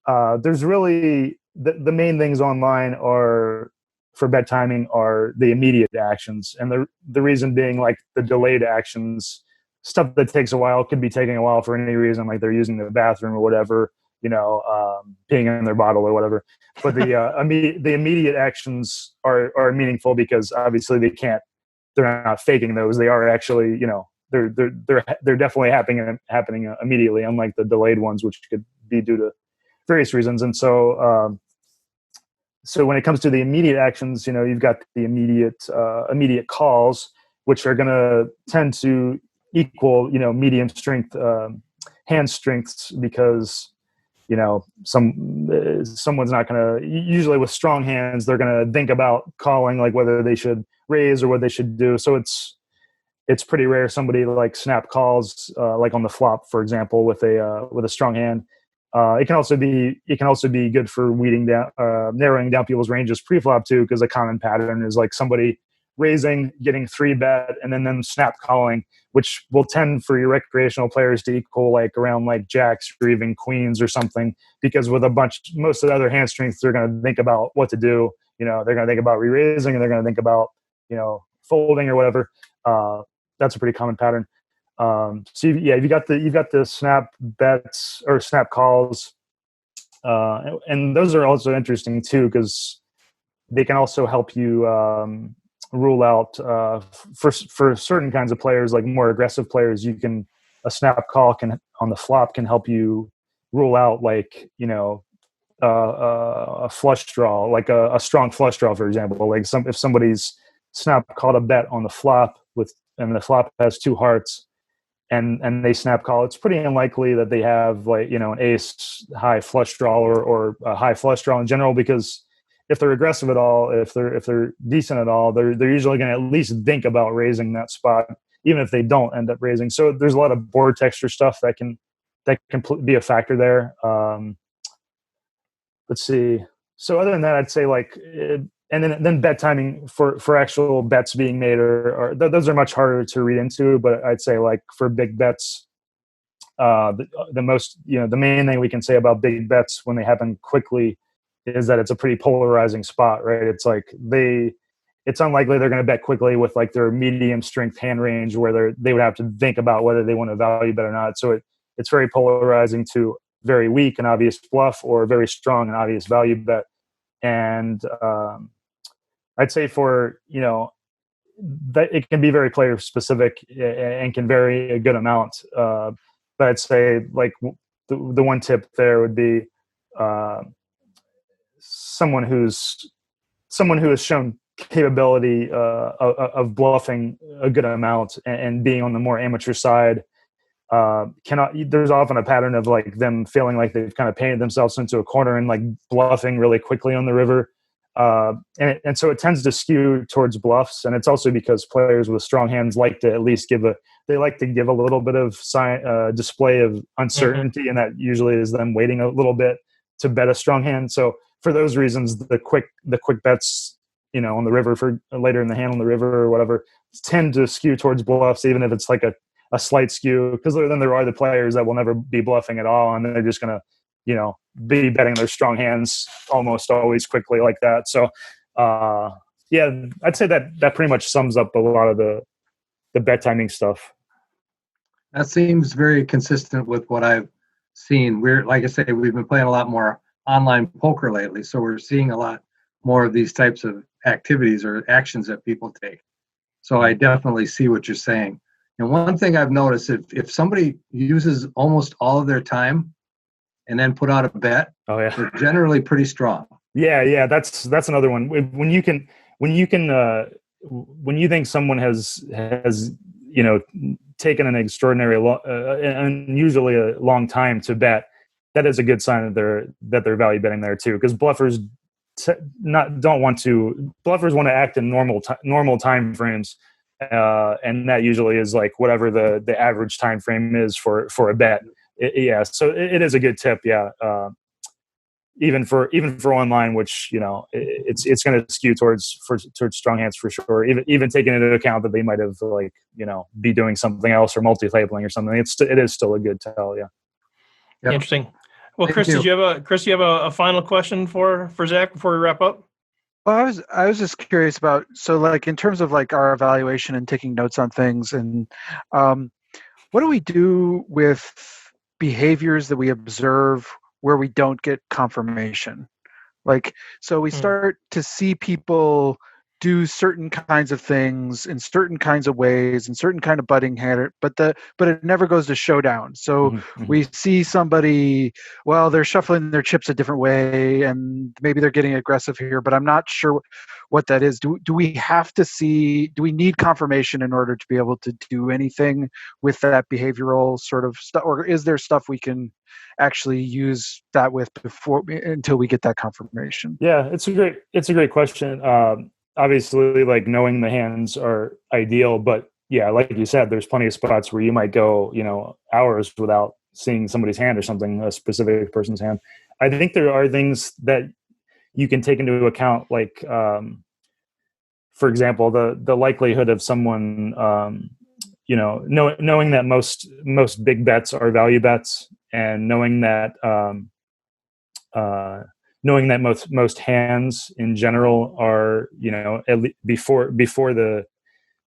there's really the main things online are for bet timing are the immediate actions, and the reason being like the delayed actions, stuff that takes a while, could be taking a while for any reason, like they're using the bathroom or whatever, peeing in their bottle or whatever. But the immediate actions are meaningful because obviously they're not faking those. They are actually, they're definitely happening immediately, unlike the delayed ones, which could be due to various reasons. And so when it comes to the immediate actions, you've got the immediate calls, which are going to tend to equal, medium strength hand strengths, because someone's not going to, usually with strong hands, they're going to think about calling, like whether they should raise or what they should do. So it's pretty rare somebody like snap calls like on the flop, for example, with a strong hand. It can also be good for weeding down, narrowing down people's ranges pre-flop too, because a common pattern is like somebody raising, getting 3-bet, and then them snap calling, which will tend for your recreational players to equal like around like jacks or even queens or something, because with most of the other hand strengths, they're going to think about what to do. They're going to think about re-raising, and they're going to think about folding or whatever. That's a pretty common pattern. So you've got the snap bets or snap calls, and those are also interesting too, because they can also help you rule out for certain kinds of players, like more aggressive players. A snap call on the flop can help you rule out like a flush draw, like a strong flush draw, for example. Like if somebody's snap called a bet on the flop and the flop has 2 hearts, and they snap call, it's pretty unlikely that they have like an ace high flush draw or a high flush draw in general, because if they're aggressive at all, if they're decent at all, they're usually going to at least think about raising that spot, even if they don't end up raising. So there's a lot of board texture stuff that can be a factor there. Let's see. So other than that, I'd say and then bet timing for actual bets being made or those are much harder to read into. But I'd say like for big bets, the main thing we can say about big bets when they happen quickly is that it's a pretty polarizing spot, right? It's like it's unlikely they're going to bet quickly with like their medium strength hand range, where they would have to think about whether they want to value bet or not. So it's very polarizing to very weak and obvious bluff, or very strong and obvious value bet. And I'd say for that it can be very player specific and can vary a good amount. But I'd say like the one tip there would be someone who has shown capability of bluffing a good amount and being on the more amateur side. there's often a pattern of like them feeling like they've kind of painted themselves into a corner and like bluffing really quickly on the river. And so it tends to skew towards bluffs. And it's also because players with strong hands like to at least give a little bit of display of uncertainty. And that usually is them waiting a little bit to bet a strong hand. So for those reasons, the quick bets, on the river for later in the hand on the river or whatever, tend to skew towards bluffs, even if it's like a slight skew, because then there are the players that will never be bluffing at all, and they're just going to, be betting their strong hands almost always quickly like that. So, yeah, I'd say that pretty much sums up a lot of the bet timing stuff. That seems very consistent with what I've seen. Like I say, we've been playing a lot more online poker lately, so we're seeing a lot more of these types of activities or actions that people take. So I definitely see what you're saying. And one thing I've noticed, if somebody uses almost all of their time and then put out a bet, they're generally pretty strong. Yeah, that's another one. When you think someone has taken an extraordinary, unusually a long time to bet, that is a good sign that they're value betting there too. Because bluffers bluffers want to act in normal time frames, and that usually is like whatever the average time frame is for a bet. So it is a good tip. Even for online, which it's going to skew towards strong hands for sure. Even taking into account that they might have be doing something else or multi-tabling or something, it is still a good tell. Yeah. Yep. Interesting. Well, Chris, do you have a final question for Zach before we wrap up? Well, I was just curious about, so like in terms of like our evaluation and taking notes on things, and what do we do with behaviors that we observe where we don't get confirmation? Like, so we start to see people do certain kinds of things in certain kinds of ways and certain kind of butting hand, but it never goes to showdown. So we see somebody, well, they're shuffling their chips a different way and maybe they're getting aggressive here, but I'm not sure what that is. Do we need confirmation in order to be able to do anything with that behavioral sort of stuff, or is there stuff we can actually use that with until we get that confirmation? Yeah, it's a great question. Obviously, like knowing the hands are ideal, but yeah, like you said, there's plenty of spots where you might go, hours without seeing somebody's hand or something, a specific person's hand. I think there are things that you can take into account, like, for example, the likelihood of someone, knowing that most big bets are value bets, and knowing that most hands in general are, before the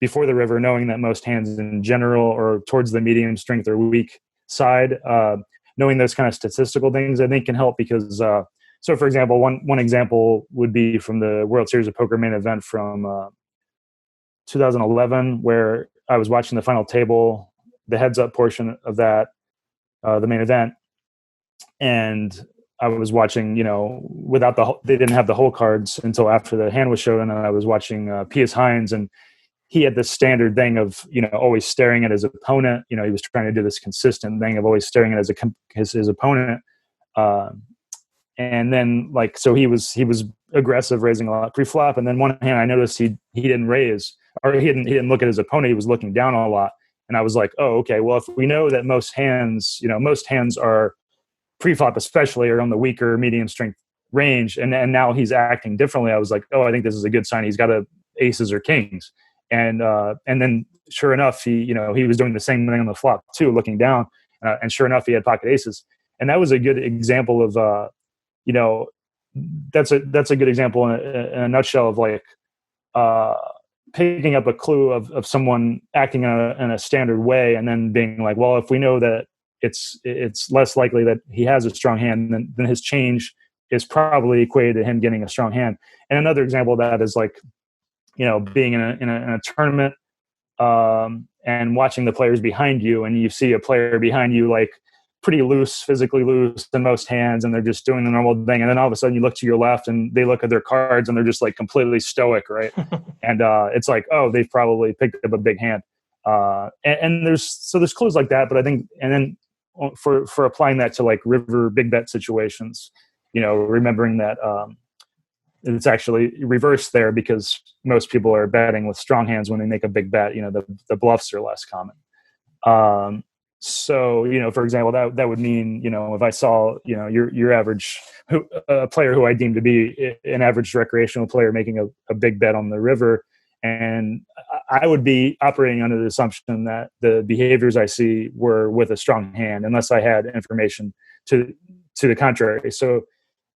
river, knowing that most hands in general are towards the medium strength or weak side, knowing those kind of statistical things, I think can help, because so for example, one example would be from the World Series of Poker main event from 2011, where I was watching the final table, the heads up portion of that, the main event, and I was watching, they didn't have the whole cards until after the hand was shown, and I was watching Pius Hines, and he had this standard thing of, always staring at his opponent. He was trying to do this consistent thing of always staring at his opponent. And then so he was aggressive, raising a lot pre-flop. And then one hand I noticed he didn't raise, or he didn't look at his opponent. He was looking down a lot. And I was like, oh, okay, well, if we know that most hands are pre-flop especially are on the weaker medium strength range, and now he's acting differently, I was like, oh, I think this is a good sign. He's got aces or kings. And then sure enough, he was doing the same thing on the flop too, looking down, and sure enough, he had pocket aces. And that was a good example of that's a good example in a nutshell of like picking up a clue of someone acting in a standard way, and then being like, well, if we know that it's less likely that he has a strong hand, then his change is probably equated to him getting a strong hand. And another example of that is like, being in a tournament, and watching the players behind you, and you see a player behind you like pretty loose, physically loose in most hands, and they're just doing the normal thing. And then all of a sudden you look to your left and they look at their cards and they're just like completely stoic, right? And it's like, oh, they've probably picked up a big hand. And there's clues like that, but I think, and then for applying that to like river big bet situations, remembering that it's actually reversed there because most people are betting with strong hands when they make a big bet. The bluffs are less common. So, for example, that would mean, if I saw, your average player who I deem to be an average recreational player making a big bet on the river, and I would be operating under the assumption that the behaviors I see were with a strong hand, unless I had information to the contrary. So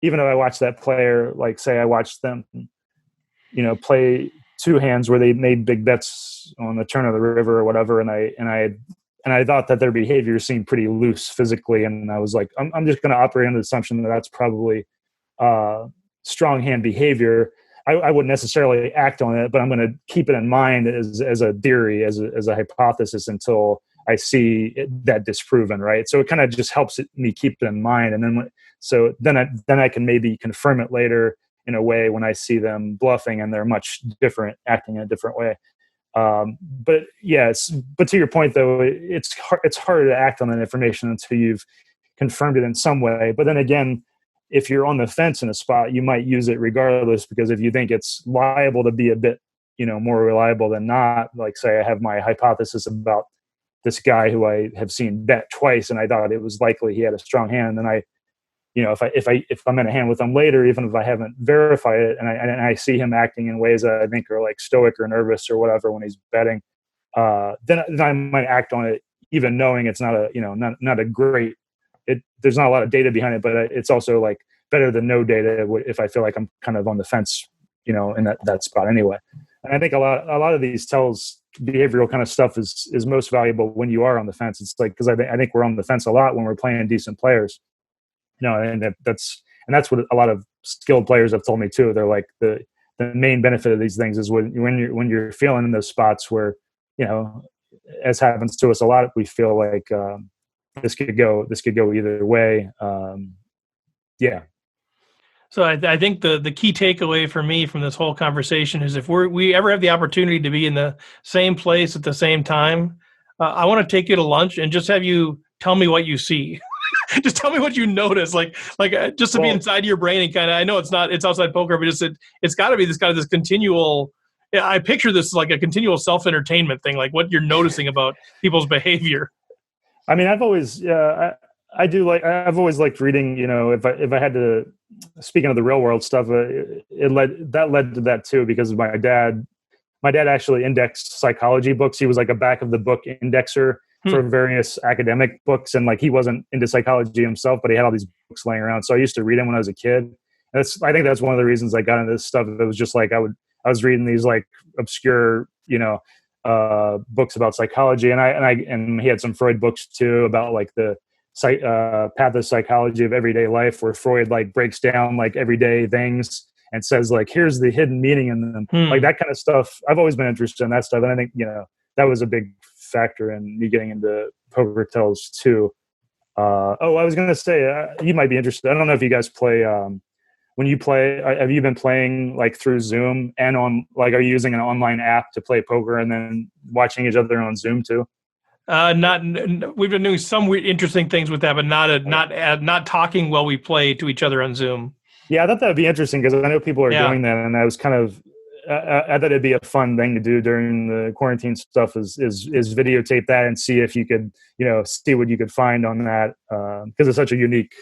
even though I watched that player, like say I watched them, play two hands where they made big bets on the turn of the river or whatever, and I thought that their behavior seemed pretty loose physically, and I was like, I'm just going to operate under the assumption that that's probably strong hand behavior. I wouldn't necessarily act on it, but I'm going to keep it in mind as a theory, as a hypothesis until I see that disproven, right? So it kind of just helps me keep it in mind, and then I can maybe confirm it later in a way when I see them bluffing and they're much different, acting in a different way. But to your point though, it's harder to act on that information until you've confirmed it in some way. But then again, if you're on the fence in a spot, you might use it regardless, because if you think it's liable to be a bit, more reliable than not, like say I have my hypothesis about this guy who I have seen bet twice and I thought it was likely he had a strong hand, then I, if I'm in a hand with him later, even if I haven't verified it, and I see him acting in ways that I think are like stoic or nervous or whatever when he's betting, then I might act on it, even knowing it's not a great. There's not a lot of data behind it, but it's also like better than no data if I feel like I'm kind of on the fence, in that spot anyway. And I think a lot of these tells behavioral kind of stuff is most valuable when you are on the fence. It's like, because I think we're on the fence a lot when we're playing decent players. And that's what a lot of skilled players have told me too. They're like the main benefit of these things is when you're feeling in those spots where, as happens to us a lot, we feel like this could go either way. Yeah. So I think the key takeaway for me from this whole conversation is if we ever have the opportunity to be in the same place at the same time, I want to take you to lunch and just have you tell me what you see. Just tell me what you notice, like just to be inside your brain and kind of. I know it's outside poker, but it's got to be this kind of this continual. I picture this like a continual self-entertainment thing, like what you're noticing about people's behavior. I mean, I've always I've always liked reading. If I had to, speaking of the real world stuff, it led to that too, because my dad actually indexed psychology books. He was like a back of the book indexer for various academic books, and like he wasn't into psychology himself, but he had all these books laying around. So I used to read them when I was a kid. I think that's one of the reasons I got into this stuff. It was just like I was reading these like obscure, books about psychology, and he had some Freud books too about like the pathopsychology of everyday life, where Freud like breaks down like everyday things and says like, here's the hidden meaning in them, like that kind of stuff. I've always been interested in that stuff, and I think that was a big factor in me getting into poker tells too. I was going to say, you might be interested. I don't know if you guys play. When you play, have you been playing like through Zoom and on like, are you using an online app to play poker and then watching each other on Zoom too? We've been doing some interesting things with that, but not talking while we play to each other on Zoom. Yeah, I thought that would be interesting because I know people are doing that, and I was kind of. I thought it'd be a fun thing to do during the quarantine stuff is videotape that and see if you could, see what you could find on that, because it's such a unique,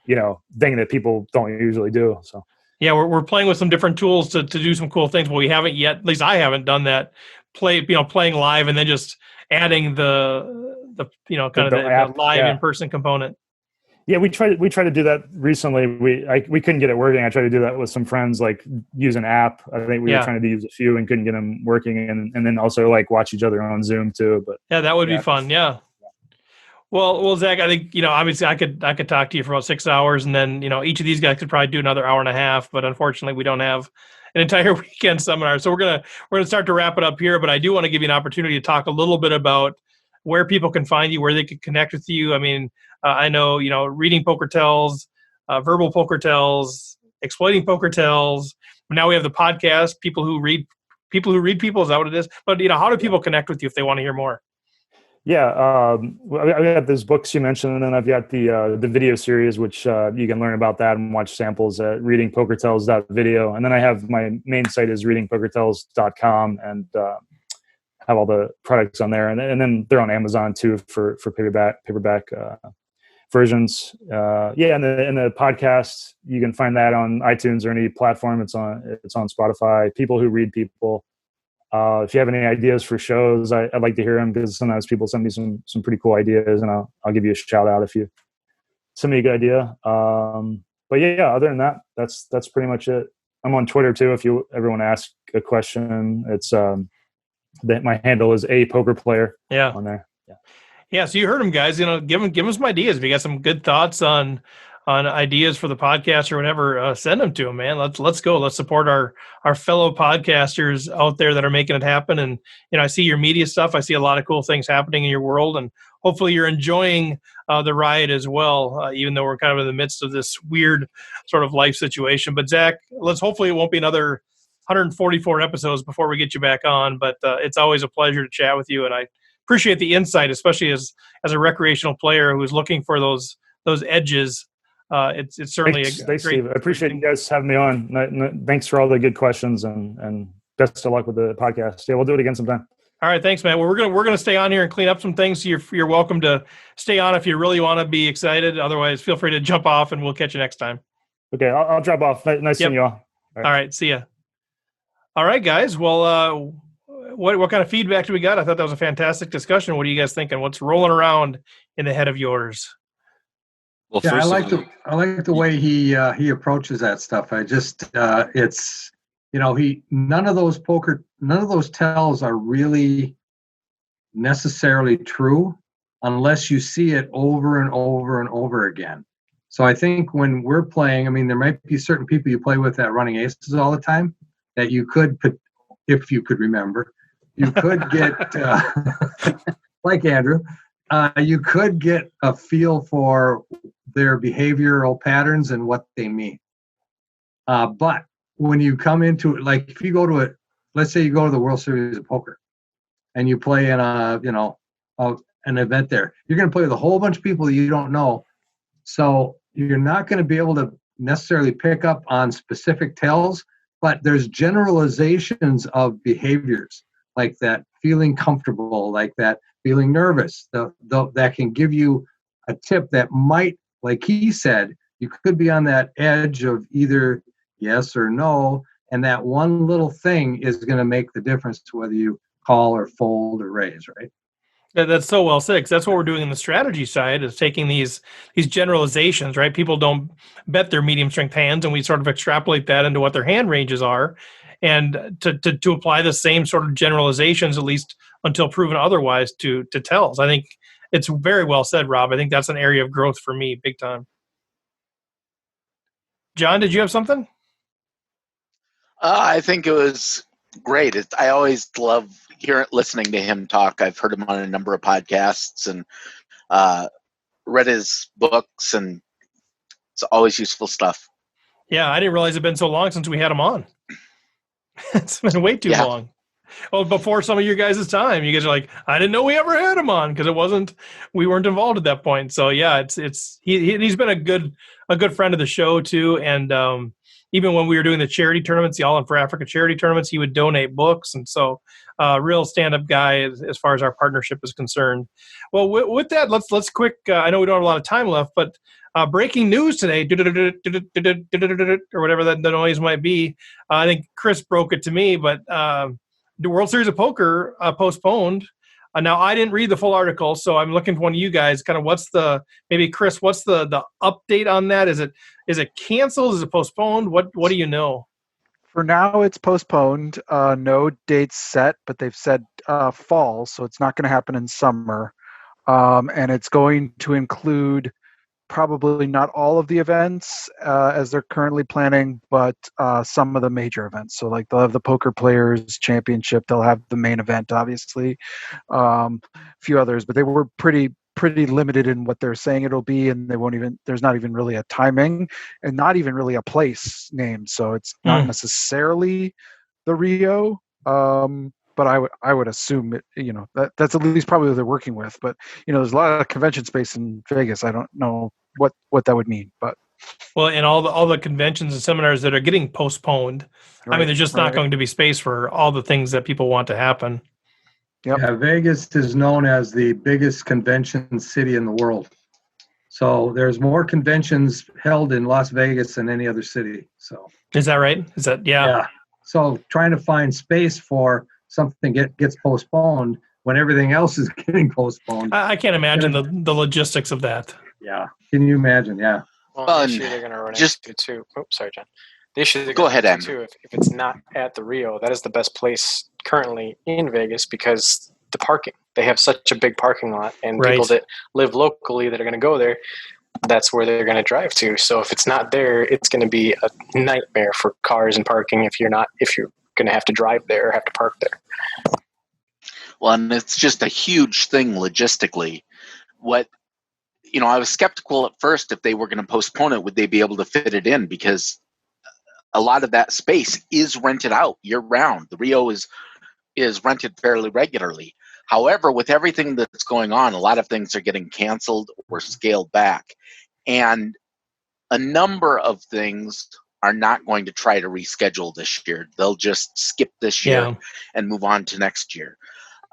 thing that people don't usually do. So yeah, we're playing with some different tools to do some cool things, but we haven't yet. At least I haven't done that. Playing live and then just adding the live in person component. Yeah, we tried to do that recently. We couldn't get it working. I tried to do that with some friends, like use an app. I think we were trying to use a few and couldn't get them working, and then also like watch each other on Zoom too. But yeah, that would be fun. Yeah. Well, Zach, I think obviously I could talk to you for about 6 hours, and then each of these guys could probably do another hour and a half. But unfortunately, we don't have an entire weekend seminar, so we're gonna start to wrap it up here. But I do want to give you an opportunity to talk a little bit about where people can find you, where they can connect with you. I mean, I know, reading poker tells, verbal poker tells, exploiting poker tells. Now we have the podcast. People who read People who read people, is that what it is? But how do people connect with you if they want to hear more? Yeah, I've got those books you mentioned, and then I've got the video series, which you can learn about that and watch samples at readingpokertells.video. And then I have my main site is readingpokertells.com, and have all the products on there, and then they're on Amazon too for paperback versions. And the podcast, you can find that on iTunes or any platform. It's on Spotify. People Who Read People. If you have any ideas for shows, I'd like to hear them, because sometimes people send me some pretty cool ideas, and I'll give you a shout out if you send me a good idea. But yeah, other than that, that's pretty much it. I'm on Twitter too. If you ever want to ask a question, it's my handle is a poker player. Yeah. On there. Yeah. So you heard him, guys. Give them some ideas. If you got some good thoughts on ideas for the podcast or whatever, send them to them, man. Let's go. Let's support our fellow podcasters out there that are making it happen. And I see your media stuff. I see a lot of cool things happening in your world, and hopefully you're enjoying the ride as well, even though we're kind of in the midst of this weird sort of life situation. But Zach, hopefully it won't be another 144 episodes before we get you back on. But it's always a pleasure to chat with you, and I appreciate the insight, especially as a recreational player who's looking for those edges. It's certainly thanks, a great. Steve. I appreciate you guys having me on. Thanks for all the good questions, and best of luck with the podcast. Yeah, we'll do it again sometime. All right, thanks, man. Well, we're gonna stay on here and clean up some things. You're welcome to stay on if you really want to be excited. Otherwise, feel free to jump off, and we'll catch you next time. Okay, I'll drop off. Nice seeing you all. All right, see ya. All right, guys. Well, what kind of feedback do we got? I thought that was a fantastic discussion. What are you guys thinking? What's rolling around in the head of yours? Well, Yeah, first I like the way he approaches that stuff. I just it's none of those tells are really necessarily true unless you see it over and over and over again. So I think when we're playing, I mean, there might be certain people you play with that are running aces all the time that you could, if you could remember, you could get like Andrew, you could get a feel for their behavioral patterns and what they mean. But when you come into it, like if you go to it, let's say you go to the World Series of Poker and you play in an event there, you're going to play with a whole bunch of people that you don't know. So you're not going to be able to necessarily pick up on specific tells, but there's generalizations of behaviors like that feeling comfortable, like that feeling nervous, that can give you a tip that might, like he said, you could be on that edge of either yes or no, and that one little thing is going to make the difference to whether you call or fold or raise, right? That's so well said, 'cause that's what we're doing in the strategy side, is taking these generalizations, right? People don't bet their medium strength hands, and we sort of extrapolate that into what their hand ranges are, and to apply the same sort of generalizations, at least until proven otherwise, to tells. I think it's very well said, Rob. I think that's an area of growth for me, big time. John, did you have something? I think it was great. I always love listening to him talk. I've heard him on a number of podcasts and read his books, and it's always useful stuff. Yeah, I didn't realize it'd been so long since we had him on. It's been way too long. Well, before some of your guys' time, you guys are like, I didn't know we ever had him on, because we weren't involved at that point. So yeah, he's been a good friend of the show too. And even when we were doing the charity tournaments, the All In for Africa charity tournaments, he would donate books. And so real stand-up guy as far as our partnership is concerned. Well, with that, let's quick, I know we don't have a lot of time left, but breaking news today, or whatever the noise might be. I think Chris broke it to me, but the World Series of Poker postponed. Now, I didn't read the full article, so I'm looking for one of you guys. Kind of maybe Chris, what's the update on that? Is it canceled? Is it postponed? What do you know? For now, it's postponed. No dates set, but they've said fall, so it's not going to happen in summer. And it's going to include probably not all of the events as they're currently planning, but some of the major events. So like they'll have the Poker Players Championship, they'll have the main event, obviously, a few others, but they were pretty limited in what they're saying it'll be, and there's not even really a timing and not even really a place named. So it's not necessarily the Rio, But I would assume it, that's at least probably what they're working with. But there's a lot of convention space in Vegas. I don't know what that would mean, but Well, and all the conventions and seminars that are getting postponed, I mean, there's just not going to be space for all the things that people want to happen. Yep. Yeah, Vegas is known as the biggest convention city in the world. So there's more conventions held in Las Vegas than any other city. So Is that right? Is that yeah. So trying to find space for something gets postponed when everything else is getting postponed. I can't imagine the logistics of that. Yeah. Can you imagine? Yeah. Well, the issue they're going to run into too. Oh, sorry, John. The issue they're going to run into too, if it's not at the Rio, that is the best place currently in Vegas because the parking. They have such a big parking lot, and people that live locally that are going to go there, that's where they're going to drive to. So if it's not there, it's going to be a nightmare for cars and parking if you're going to have to drive there or have to park there. Well, and it's just a huge thing logistically. I was skeptical at first if they were going to postpone it, would they be able to fit it in? Because a lot of that space is rented out year round. The Rio is rented fairly regularly. However, with everything that's going on, a lot of things are getting canceled or scaled back. And a number of things are not going to try to reschedule this year. They'll just skip this year and move on to next year.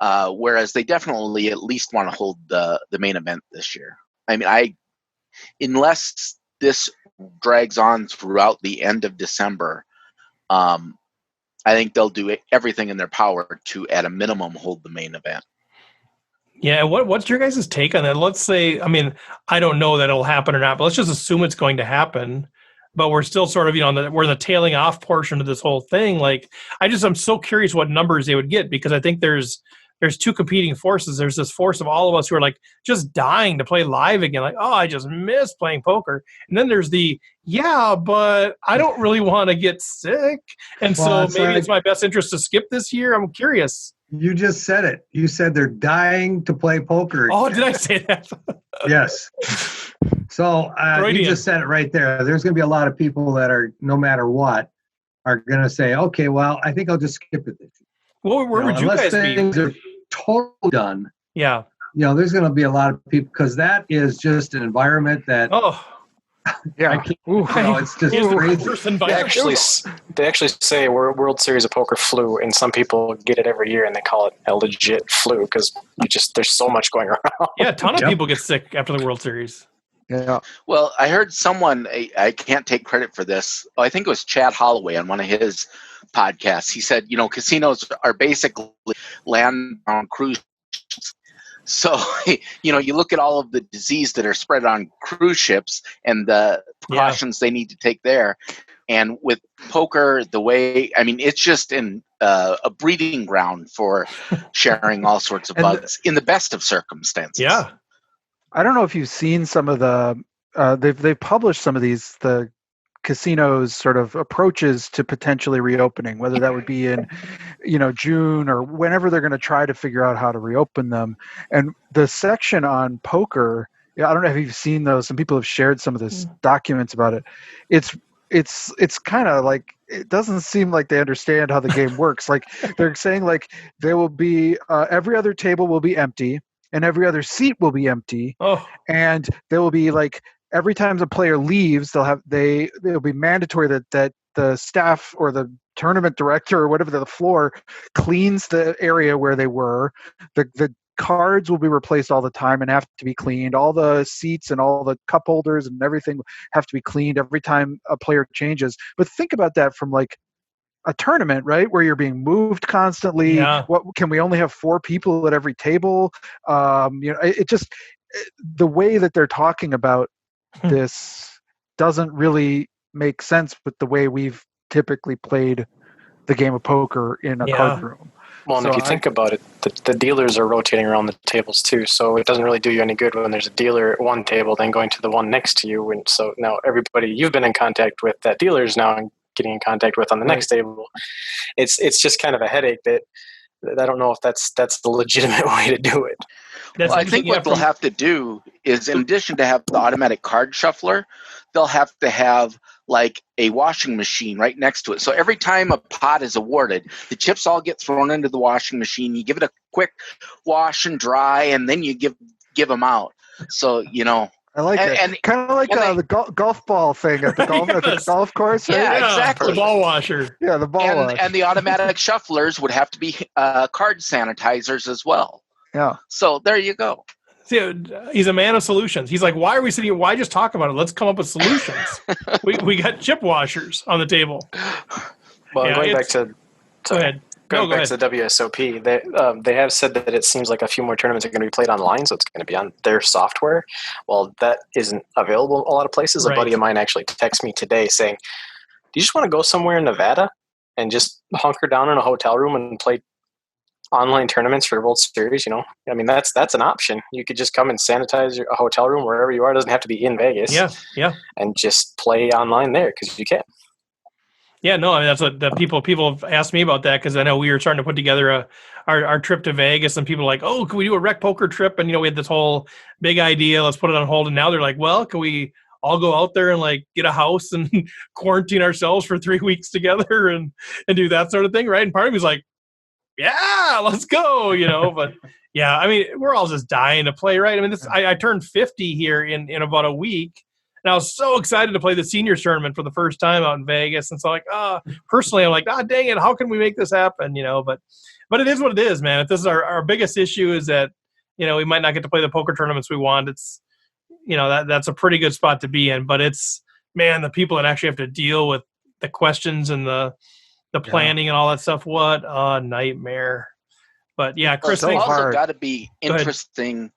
Whereas they definitely at least want to hold the main event this year. I mean, unless this drags on throughout the end of December, I think they'll do everything in their power to, at a minimum, hold the main event. Yeah, what's your guys' take on that? Let's say, I mean, I don't know that it'll happen or not, but let's just assume it's going to happen. But we're still sort of, we're in the tailing off portion of this whole thing. Like, I'm so curious what numbers they would get because I think there's two competing forces. There's this force of all of us who are like just dying to play live again. Like, oh, I just miss playing poker. And then there's but I don't really want to get sick. And so maybe it's my best interest to skip this year. I'm curious. You just said it. You said they're dying to play poker again. Oh, did I say that? Yes. So you just said it right there. There's going to be a lot of people that are, no matter what, are going to say, okay, well, I think I'll just skip it this year. Well, where would you guys be? Things are totally done. Yeah. There's going to be a lot of people because that is just an environment that. Oh. Yeah. It's just crazy. They actually say World Series of Poker flu, and some people get it every year, and they call it a legit flu because there's so much going around. Yeah, a ton of people get sick after the World Series. Yeah. Well, I heard someone, I can't take credit for this. I think it was Chad Holloway on one of his podcasts. He said, casinos are basically land-bound cruise ships. So, you look at all of the disease that are spread on cruise ships and the precautions they need to take there. And with poker, it's just a breeding ground for sharing all sorts of bugs in the best of circumstances. Yeah. I don't know if you've seen some of the they've published some of the casinos' sort of approaches to potentially reopening, whether that would be in June or whenever they're going to try to figure out how to reopen them. And the section on poker, I don't know if you've seen those. Some people have shared some of this documents about it. It's kind of like, it doesn't seem like they understand how the game works. Like they're saying, like there will be every other table will be empty. And every other seat will be empty. Oh. And there will be like every time the player leaves, it'll be mandatory that the staff or the tournament director or whatever the floor cleans the area where they were. The cards will be replaced all the time and have to be cleaned. All the seats and all the cup holders and everything have to be cleaned every time a player changes. But think about that from like a tournament, right, where you're being moved constantly. What can we only have 4 people at every table? It just, the way that they're talking about this doesn't really make sense with the way we've typically played the game of poker in a card room. Well, and if you think about it, the dealers are rotating around the tables too, so it doesn't really do you any good when there's a dealer at one table then going to the one next to you. And so now everybody you've been in contact with that dealer is now getting in contact with on the next table. It's just kind of a headache that I don't know if that's the legitimate way to do it. Well, I think what they'll have to do is, in addition to have the automatic card shuffler, they'll have to have like a washing machine right next to it. So every time a pot is awarded, the chips all get thrown into the washing machine. You give it a quick wash and dry, and then you give them out. So, I like it. And kind of like the golf ball thing at the golf at the golf course. Right? Yeah, exactly. The ball washer. Yeah, the ball wash. And the automatic shufflers would have to be card sanitizers as well. Yeah. So there you go. See, he's a man of solutions. He's like, why are we sitting here? Why just talk about it? Let's come up with solutions. we got chip washers on the table. Well, going back to go ahead. Going back to the WSOP, they have said that it seems like a few more tournaments are going to be played online, so it's going to be on their software. Well, that isn't available in a lot of places. Right. A buddy of mine actually texted me today saying, do you just want to go somewhere in Nevada and just hunker down in a hotel room and play online tournaments for the World Series? I mean, that's an option. You could just come and sanitize a hotel room wherever you are. It doesn't have to be in Vegas. Yeah. And just play online there because you can. Yeah, no, I mean, that's what the people have asked me about that, because I know we were starting to put together our trip to Vegas, and people are like, oh, can we do a RecPoker trip? And, we had this whole big idea, let's put it on hold. And now they're like, well, can we all go out there and like get a house and quarantine ourselves for 3 weeks together and do that sort of thing, right? And part of me is like, yeah, let's go, but yeah, I mean, we're all just dying to play, right? I mean, I turned 50 here in about a week. And I was so excited to play the seniors tournament for the first time out in Vegas. And so personally, I'm like, dang it, how can we make this happen? But it is what it is, man. If this is our biggest issue is that, we might not get to play the poker tournaments we want. It's, that's a pretty good spot to be in, but it's, man, the people that actually have to deal with the questions and the planning and all that stuff. What a nightmare. But yeah, Chris, it's also got to be interesting.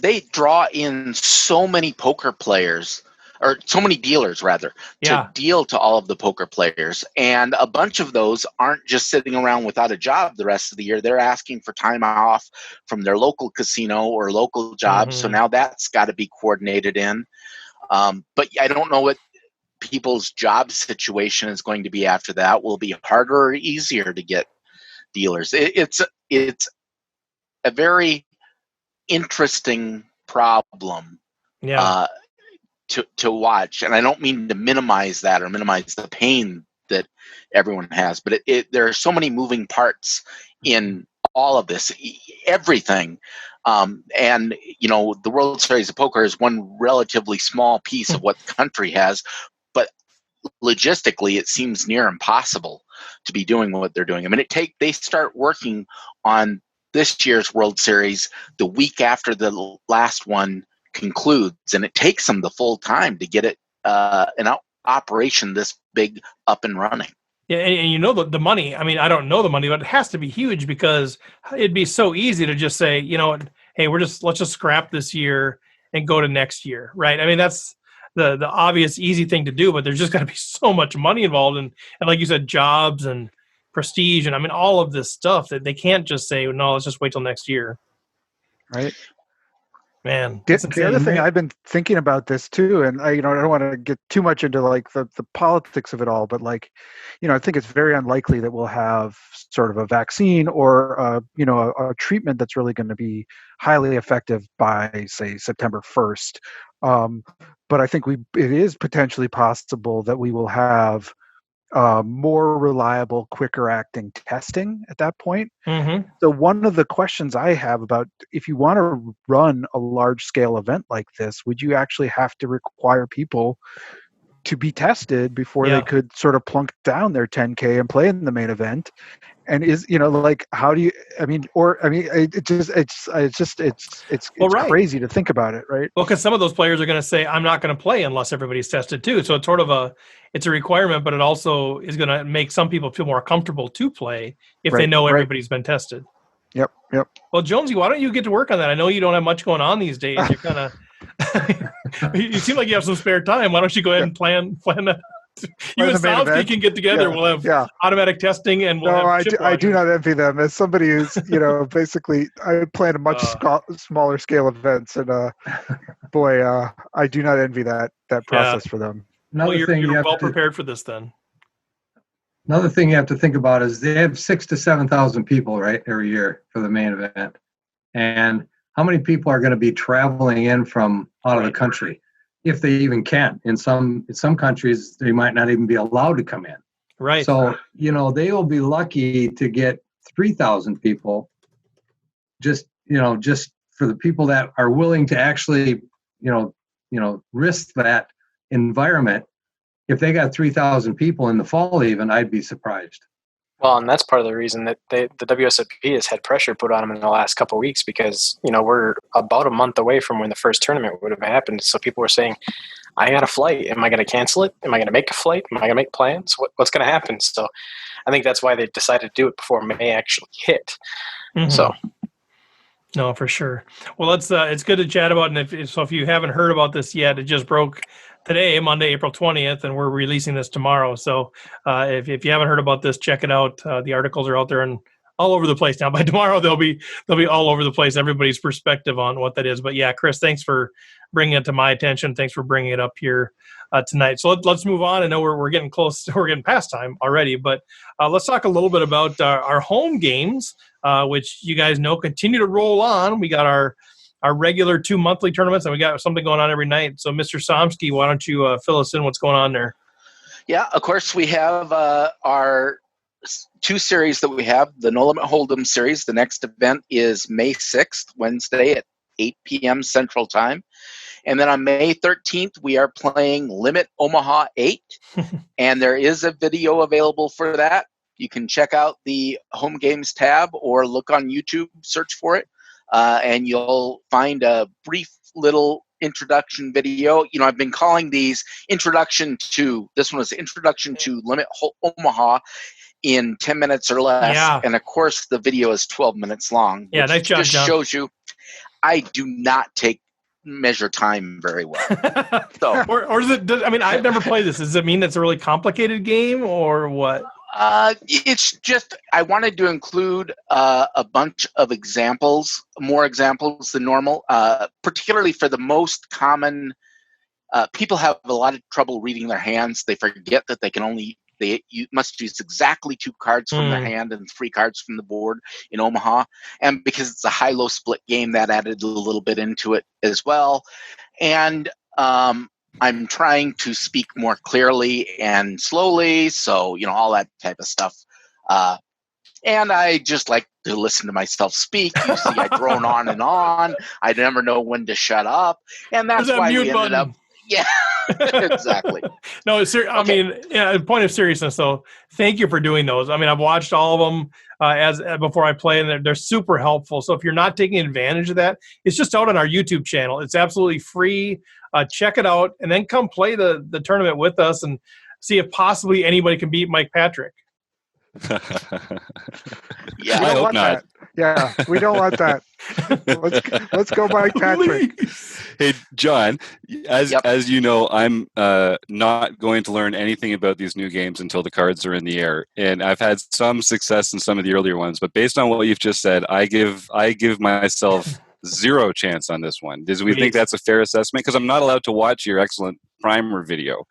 They draw in so many poker players, or so many dealers rather, to deal to all of the poker players. And a bunch of those aren't just sitting around without a job the rest of the year. They're asking for time off from their local casino or local jobs. Mm-hmm. So now that's got to be coordinated in. But I don't know what people's job situation is going to be after that. Will it be harder or easier to get dealers? It's a very interesting problem to watch, and I don't mean to minimize that or minimize the pain that everyone has, but there are so many moving parts in all of this, everything, and the World Series of Poker is one relatively small piece of what the country has, but logistically it seems near impossible to be doing what they're doing. I mean, they start working on this year's World Series the week after the last one concludes, and it takes them the full time to get it an operation this big up and running. Yeah, and the money. I mean, I don't know the money, but it has to be huge, because it'd be so easy to just say, hey, let's just scrap this year and go to next year, right? I mean, that's the obvious easy thing to do, but there's just got to be so much money involved, and like you said, jobs and prestige, and I mean all of this stuff that they can't just say, no, let's just wait till next year, right? Man, the other thing I've been thinking about this too, and I don't want to get too much into like the politics of it all, but like, I think it's very unlikely that we'll have sort of a vaccine or a treatment that's really going to be highly effective by, say, September 1st. But I think it is potentially possible that we will have more reliable, quicker acting testing at that point. Mm-hmm. So one of the questions I have about, if you want to run a large scale event like this, would you actually have to require people to be tested before they could sort of plunk down their 10K and play in the main event? And how do you, it's crazy to think about it, right? Well, because some of those players are going to say, I'm not going to play unless everybody's tested too. So it's sort of it's a requirement, but it also is going to make some people feel more comfortable to play if they know everybody's been tested. Yep. Well, Jonesy, why don't you get to work on that? I know you don't have much going on these days. You're kind of, you seem like you have some spare time. Why don't you go ahead and plan that? You and Stavsky can get together. We'll have automatic testing, and we'll have chip I do not envy them. As somebody who's, basically, I plan a much smaller scale events, and boy, I do not envy that process for them. You're well prepared for this then. Another thing you have to think about is they have 6,000 to 7,000 people, right, every year for the main event. And how many people are going to be traveling in from out of the country? if they even can. In some countries, they might not even be allowed to come in. Right. So, they will be lucky to get 3,000 people just for the people that are willing to actually, risk that environment. If they got 3,000 people in the fall even, I'd be surprised. Well, and that's part of the reason that the WSOP has had pressure put on them in the last couple of weeks because, we're about a month away from when the first tournament would have happened. So people were saying, I got a flight. Am I going to cancel it? Am I going to make a flight? Am I going to make plans? What's going to happen? So I think that's why they decided to do it before May actually hit. Mm-hmm. So. No, for sure. Well, it's good to chat about. And if you haven't heard about this yet, it just broke today, Monday, April 20th, and we're releasing this tomorrow. So if you haven't heard about this, check it out. The articles are out there and all over the place now. By tomorrow, they'll be all over the place. Everybody's perspective on what that is. But yeah, Chris, thanks for bringing it to my attention. Thanks for bringing it up here tonight. So let's move on. I know we're getting close. We're getting past time already, but let's talk a little bit about our home games, which you guys know continue to roll on. We got our regular 2 monthly tournaments, and we got something going on every night. So, Mr. Somsky, why don't you fill us in what's going on there? Yeah, of course, we have our 2 series that we have, the No Limit Hold'em series. The next event is May 6th, Wednesday at 8 p.m. Central Time. And then on May 13th, we are playing Limit Omaha 8. And there is a video available for that. You can check out the Home Games tab or look on YouTube, search for it, and you'll find a brief little introduction video. I've been calling these this one was Introduction to Limit Omaha in 10 minutes or less. Yeah. And of course, the video is 12 minutes long. Yeah, nice job, just John. shows you I do not measure time very well. So, or is it? I've never played this. Does it mean it's a really complicated game, or what? It's just I wanted to include a bunch of examples, more examples than normal, particularly for the most common. People have a lot of trouble reading their hands. They forget that you must use exactly 2 cards from their hand and 3 cards from the board in Omaha. And because it's a high-low split game, that added a little bit into it as well. And I'm trying to speak more clearly and slowly, so, all that type of stuff. And I just like to listen to myself speak. You see, I drone on and on. I never know when to shut up. And that's why we ended up. Yeah, exactly. No, point of seriousness, though, thank you for doing those. I've watched all of them before I play, and they're super helpful. So if you're not taking advantage of that, it's just out on our YouTube channel. It's absolutely free. Check it out, and then come play the tournament with us and see if possibly anybody can beat Mike Patrick. Yeah, I hope not. Yeah, we don't want that. Let's go, Mike Patrick. Hey, John, as you know, I'm not going to learn anything about these new games until the cards are in the air, and I've had some success in some of the earlier ones. But based on what you've just said, I give myself 0 chance on this one. Do we think that's a fair assessment? Because I'm not allowed to watch your excellent primer video,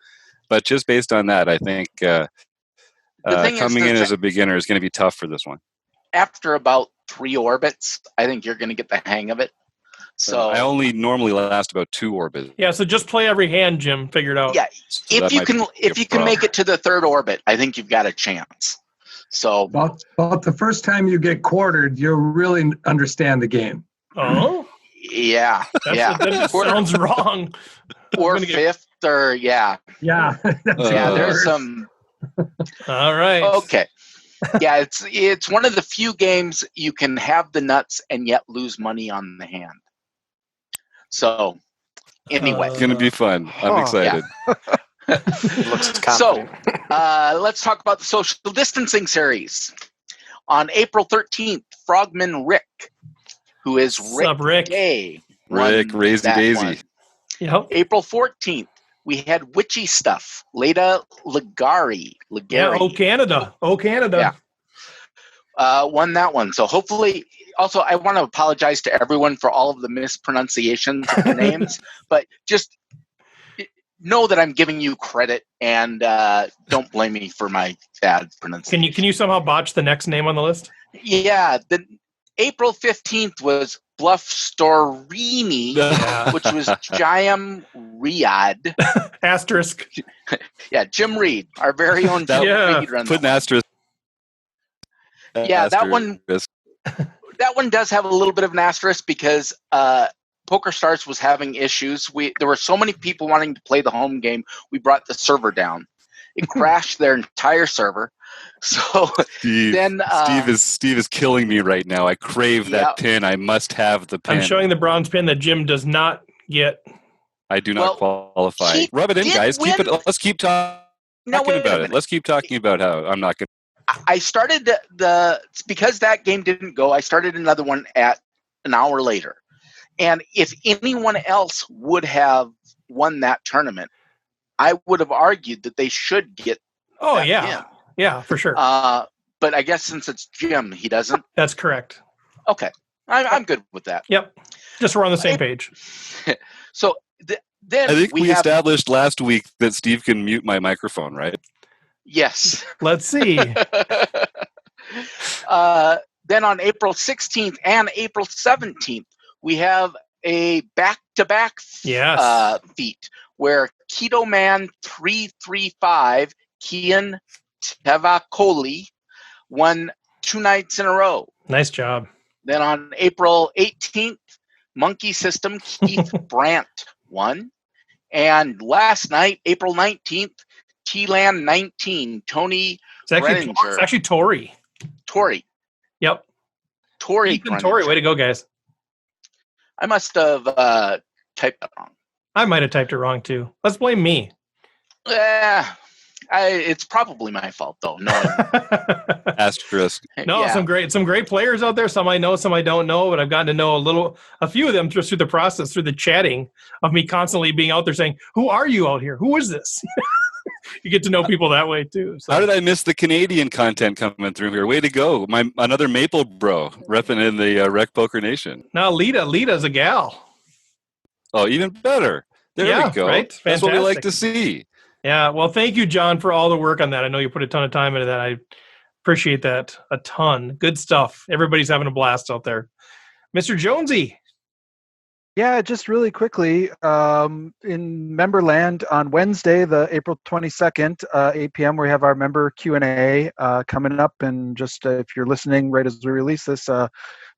but just based on that, I think coming in as a beginner is going to be tough for this one. After about 3 orbits, I think you're going to get the hang of it. So I only normally last about 2 orbits. Yeah, so just play every hand, Jim. Figure it out. Yeah, so if you can make it to the 3rd orbit, I think you've got a chance. So about the first time you get quartered, you'll really understand the game. Oh, yeah, that sounds wrong. Or 5th, or yeah. There's some. All right. Okay. Yeah, it's one of the few games you can have the nuts and yet lose money on the hand. So, anyway, it's going to be fun. I'm excited. Yeah. So, let's talk about the social distancing series. On April 13th, Frogman Rick, who is Rick Day. Rick, Raisy Daisy. Yep. April 14th, we had Witchy Stuff. Leda Ligari. Yeah, Oh Canada. Yeah. Won that one. So hopefully, also, I want to apologize to everyone for all of the mispronunciations of the names, but just know that I'm giving you credit, and don't blame me for my bad pronunciation. Can you somehow botch the next name on the list? Yeah. The April 15th was Bluff Storini, which was Jim Reed. Asterisk. Yeah, Jim Reed, our very own Jim Reed. Put an asterisk. Yeah, that one does have a little bit of an asterisk because PokerStars was having issues. There were so many people wanting to play the home game, we brought the server down. It crashed their entire server. So Steve is killing me right now. I crave that pin. I must have the pin. I'm showing the bronze pin that Jim does not get. I do not qualify. Rub it in, guys. Let's keep talking about it. Let's keep talking about how I'm not going to. I started because that game didn't go, I started another one at an hour later. And if anyone else would have won that tournament, I would have argued that they should get that pin. Yeah, for sure. But I guess since it's Jim, he doesn't. That's correct. Okay. I'm good with that. Yep. Just we're on the same page. So then I think we established last week that Steve can mute my microphone, right? Yes. Let's see. Then on April 16th and April 17th, we have a back-to-back feat where Keto Man 335 Kian Tevakoli won 2 nights in a row. Nice job. Then on April 18th, Monkey System Keith Brandt won. And last night, April 19th, T-Land 19, Tony Brenninger. It's actually Tori. Tori. Yep. Tori. Tori, way to go, guys. I must have typed that wrong. I might have typed it wrong, too. Let's blame me. It's probably my fault, though. No. Asterisk. No, some great players out there. Some I know, some I don't know, but I've gotten to know a few of them just through the process, through the chatting of me constantly being out there saying, "Who are you out here? Who is this?" You get to know people that way too. So. How did I miss the Canadian content coming through here? Way to go! Another Maple bro repping in the RecPoker Nation. Now Lita's a gal. Oh, even better. There we go. Right? That's what we like to see. Yeah, well, thank you, John, for all the work on that. I know you put a ton of time into that. I appreciate that a ton. Good stuff. Everybody's having a blast out there. Mr. Jonesy. Yeah, just really quickly, in Memberland on Wednesday, the April 22nd, 8 p.m., we have our member Q&A coming up. And just if you're listening right as we release this, the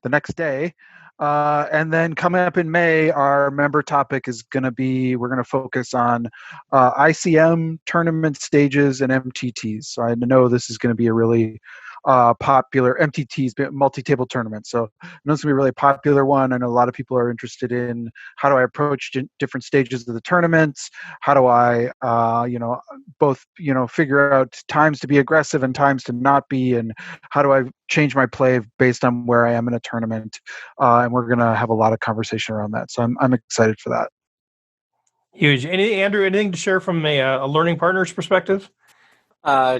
next day. And then coming up in May, our member topic is going to be, we're going to focus on ICM tournament stages and MTTs. So I know this is going to be a really popular MTTs, multi-table tournaments. So I know it's going to be a really popular one. I know a lot of people are interested in how do I approach different stages of the tournaments? How do I, both, figure out times to be aggressive and times to not be, and how do I change my play based on where I am in a tournament? And we're going to have a lot of conversation around that. So I'm excited for that. Huge. Andrew, anything to share from a learning partner's perspective?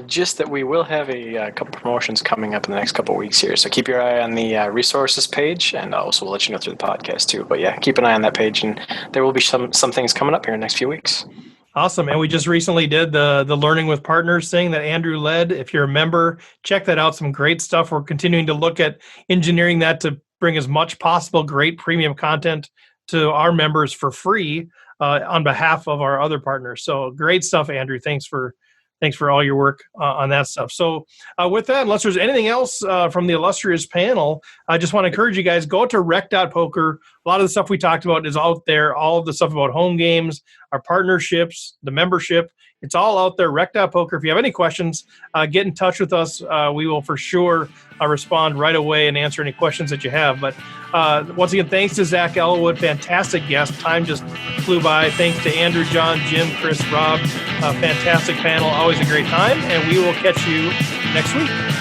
Just that we will have a couple promotions coming up in the next couple of weeks here. So keep your eye on the resources page, and also we'll let you know through the podcast too. But yeah, keep an eye on that page, and there will be some things coming up here in the next few weeks. Awesome. And we just recently did the Learning with Partners thing that Andrew led. If you're a member, check that out. Some great stuff. We're continuing to look at engineering that to bring as much possible great premium content to our members for free on behalf of our other partners. So great stuff, Andrew. Thanks for all your work on that stuff. So with that, unless there's anything else from the illustrious panel, I just want to encourage you guys, go to rec.poker. A lot of the stuff we talked about is out there. All of the stuff about home games, our partnerships, the membership, it's all out there, rec.poker. If you have any questions, get in touch with us. We will for sure respond right away and answer any questions that you have. But once again, thanks to Zach Elwood, fantastic guest. Time just flew by. Thanks to Andrew, John, Jim, Chris, Rob. Fantastic panel, always a great time. And we will catch you next week.